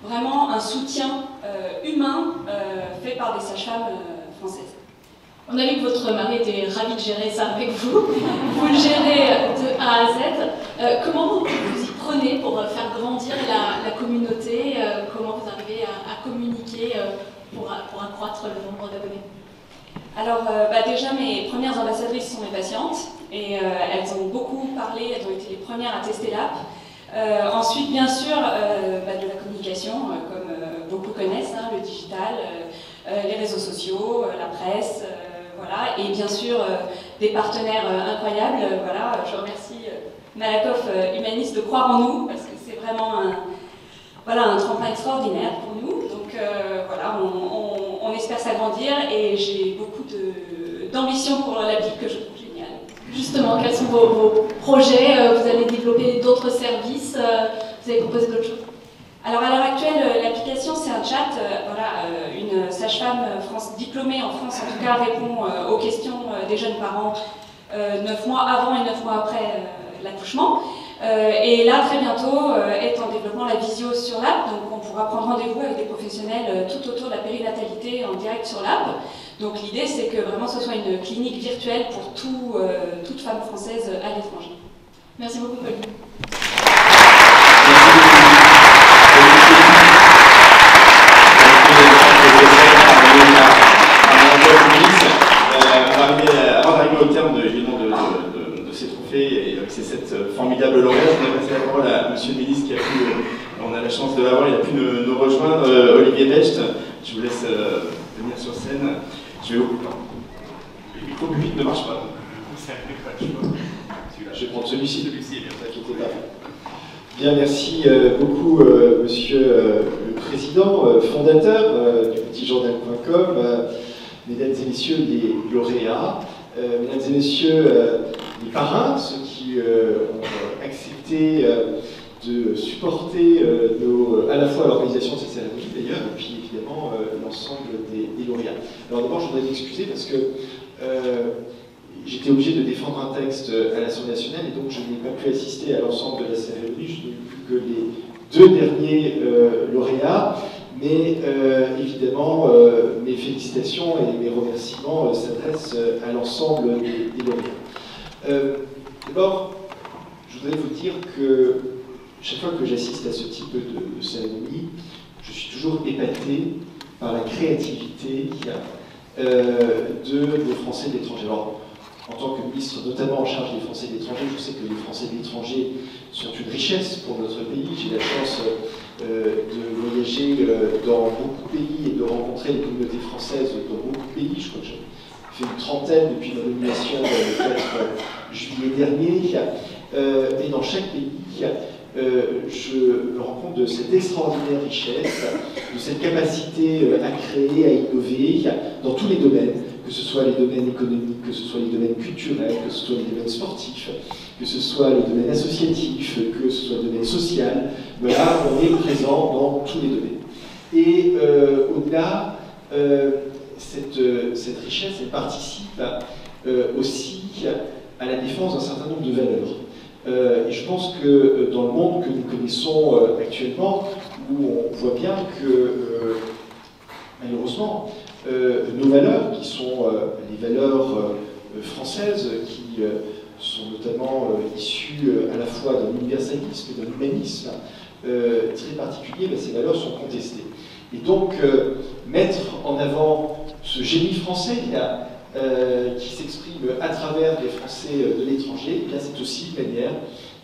vraiment un soutien humain fait par des sages-femmes françaises. On a vu que votre mari était ravi de gérer ça avec vous. Vous le gérez de A à Z. Comment vous y prenez pour faire grandir la communauté? Comment vous arrivez à communiquer pour accroître le nombre d'abonnés? Alors déjà, mes premières ambassadrices sont mes patientes et elles ont beaucoup parlé, elles ont été les premières à tester l'app. Ensuite, bien sûr, de la communication, comme beaucoup connaissent, le digital, les réseaux sociaux, la presse, voilà, et bien sûr des partenaires incroyables. Voilà, je remercie Malakoff Humanis de croire en nous parce que c'est vraiment un tremplin extraordinaire pour nous. Donc voilà, on espère s'agrandir et j'ai beaucoup d'ambition pour l'appli que je trouve géniale. Justement, quels sont vos projets? Vous allez développer d'autres services? Vous allez proposer d'autres choses? Alors à l'heure actuelle, l'application c'est un chat. Une sage-femme diplômée en France en tout cas répond aux questions des jeunes parents 9 mois avant et 9 mois après l'accouchement. Et là, très bientôt, est en développement la visio sur l'app, donc on pourra prendre rendez-vous avec des professionnels tout autour de la périnatalité en direct sur l'app. Donc l'idée, c'est que vraiment ce soit une clinique virtuelle pour toute femme française à l'étranger. Merci beaucoup, Pauline. Avant d'arriver au terme de ces trophées et avec ces 7 formidables lauréats, je voudrais passer la parole à Monsieur le ministre qui a pu, on a la chance de l'avoir, il a pu nous rejoindre, Olivier Becht. Je vous laisse venir sur scène. Je vais le micro plus vite ne marche pas. Je vais prendre celui-ci. Celui-ci, bien, ne vous inquiétez pas. Bien, merci beaucoup, Monsieur le Président, fondateur du petitjournal.com, mesdames et messieurs les lauréats, mesdames et messieurs les parrains, ceux qui ont accepté de supporter à la fois l'organisation de cette cérémonie d'ailleurs, et puis évidemment l'ensemble des lauréats. Alors d'abord, je voudrais m'excuser parce que j'étais obligé de défendre un texte à l'Assemblée nationale et donc je n'ai pas pu assister à l'ensemble de la cérémonie, je n'ai vu que les 2 derniers lauréats, mais évidemment mes félicitations et mes remerciements s'adressent à l'ensemble des lauréats. D'abord, je voudrais vous dire que chaque fois que j'assiste à ce type de cérémonie, je suis toujours épaté par la créativité de nos Français de l'étranger. Alors, en tant que ministre notamment en charge des Français de l'étranger, je sais que les Français de l'étranger sont une richesse pour notre pays. J'ai la chance de voyager dans beaucoup de pays et de rencontrer les communautés françaises dans beaucoup de pays. Je crois que j'ai fait une trentaine depuis ma nomination le 4 juillet dernier. Et dans chaque pays, je me rends compte de cette extraordinaire richesse, de cette capacité à créer, à innover dans tous les domaines, que ce soit les domaines économiques, que ce soit les domaines culturels, que ce soit les domaines sportifs, que ce soit le domaine associatif, que ce soit le domaine social. Voilà, on est présent dans tous les domaines. Et au-delà, cette richesse, elle participe aussi à la défense d'un certain nombre de valeurs. Et je pense que dans le monde que nous connaissons actuellement, où on voit bien que, malheureusement, nos valeurs, qui sont les valeurs françaises, qui sont notamment issues à la fois d'un universalisme et d'un humanisme très particulier, ces valeurs sont contestées. Et donc, mettre en avant ce génie français qui s'exprime à travers les Français de l'étranger, c'est aussi une manière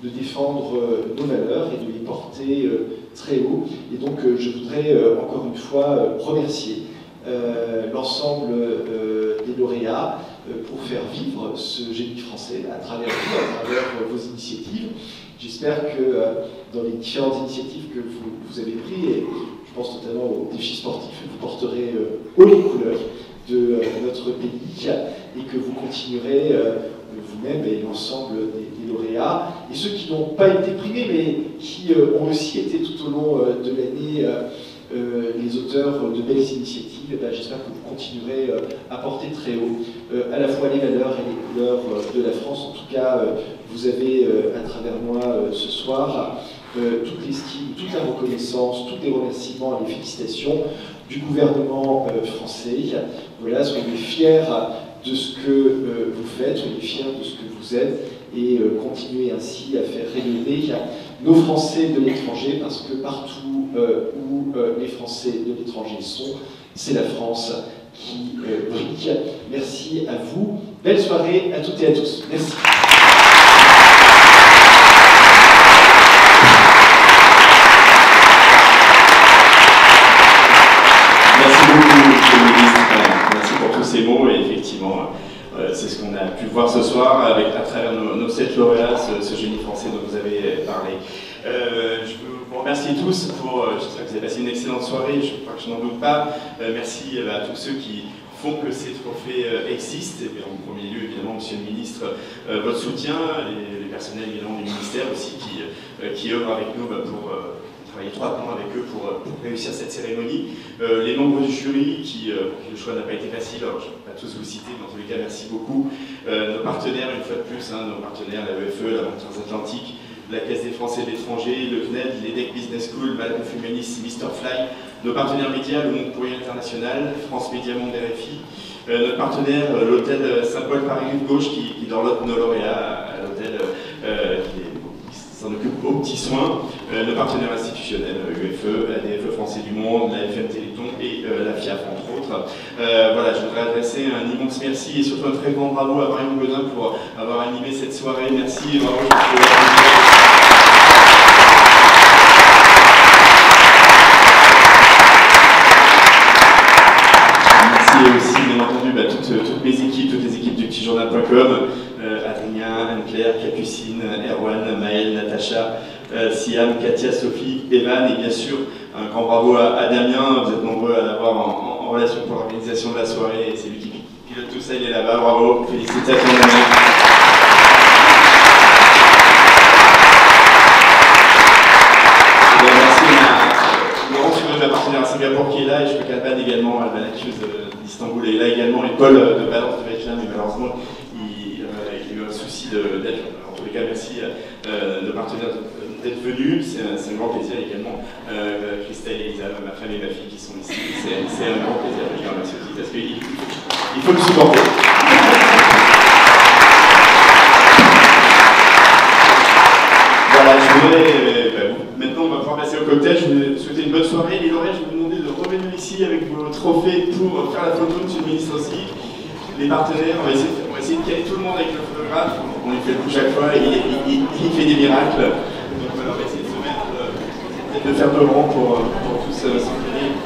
de défendre nos valeurs et de les porter très haut. Et donc je voudrais encore une fois remercier l'ensemble des lauréats pour faire vivre ce génie français à travers vos initiatives. J'espère que dans les différentes initiatives que vous avez prises, et je pense notamment aux défis sportifs, vous porterez haut les couleurs de notre pays et que vous continuerez vous-même et l'ensemble des lauréats et ceux qui n'ont pas été primés mais qui ont aussi été tout au long de l'année les auteurs de belles initiatives. J'espère que vous continuerez à porter très haut à la fois les valeurs et les couleurs de la France. En tout cas, vous avez à travers moi ce soir toute l'estime, toute la reconnaissance, tous les remerciements et les félicitations du gouvernement français. Voilà, soyez fiers de ce que vous faites, soyez fiers de ce que vous êtes et continuez ainsi à faire rayonner nos Français de l'étranger parce que partout où les Français de l'étranger sont, c'est la France qui brille. Merci à vous. Belle soirée à toutes et à tous. Merci. Ces mots et effectivement c'est ce qu'on a pu voir ce soir à travers nos 7 lauréats, ce génie français dont vous avez parlé. Je vous remercie tous j'espère que vous avez passé une excellente soirée, je crois que je n'en doute pas. Merci à tous ceux qui font que ces trophées existent, et en premier lieu évidemment Monsieur le Ministre, votre soutien, les personnels évidemment du ministère aussi qui œuvrent avec nous pour travailler étroitement avec eux pour réussir cette cérémonie. Les membres du jury, pour qui le choix n'a pas été facile, alors je ne vais pas tous vous citer, mais en tous les cas, merci beaucoup. Nos partenaires, une fois de plus, nos partenaires, la EFE, la Banque Transatlantique, la Caisse des Français de l'étranger, le CNED, l'EDEC Business School, Malcolm Humanis, Mr Fly, nos partenaires médias, le Monde Courrier International, France Média Monde RFI, notre partenaire, l'hôtel Saint-Paul Paris-Rive-Gauche, qui dorlote nos lauréats à l'hôtel, qui s'en occupe aux petits soins, nos partenaires institutionnels, UFE, ADFE Français du Monde, la FM Téléthon et la FIAF, entre autres. Voilà, je voudrais adresser un immense merci et surtout un très grand bravo à Marion Godin pour avoir animé cette soirée. Merci, bravo. Et aussi, bien entendu, toutes mes équipes, toutes les équipes du petitjournal.com, Adrien, Anne-Claire, Capucine, Erwan, Maëlle, Natacha, Siam, Katia, Sophie, Evan, et bien sûr, un grand bravo à Damien. Vous êtes nombreux à l'avoir en relation pour l'organisation de la soirée, et c'est lui qui pilote tout ça, il est là-bas, bravo, félicitations Damien. Ma partenaire à Singapour qui est là, et je peux qu'Alban également, Alban Accuse d'Istanbul est là également, et Paul de Valence devait être là, mais malheureusement il a eu un souci d'être. En tous les cas, merci de partenaires d'être venus, c'est un grand plaisir également. Christelle et Elisa, ma femme et ma fille qui sont ici, c'est un grand plaisir, je les remercie aussi, parce qu'il faut le supporter. Voilà, je voudrais. Maintenant, on va pouvoir passer au cocktail. Je vous souhaite une bonne soirée. Et Laurent, je vais vous demander de revenir ici avec vos trophées pour faire la photo, monsieur le ministre aussi. Les partenaires, on va essayer de caler tout le monde avec le photographe. On lui fait le coup chaque fois et il fait des miracles. Donc voilà, on va essayer de se mettre, de faire de rang pour tous s'entraîner.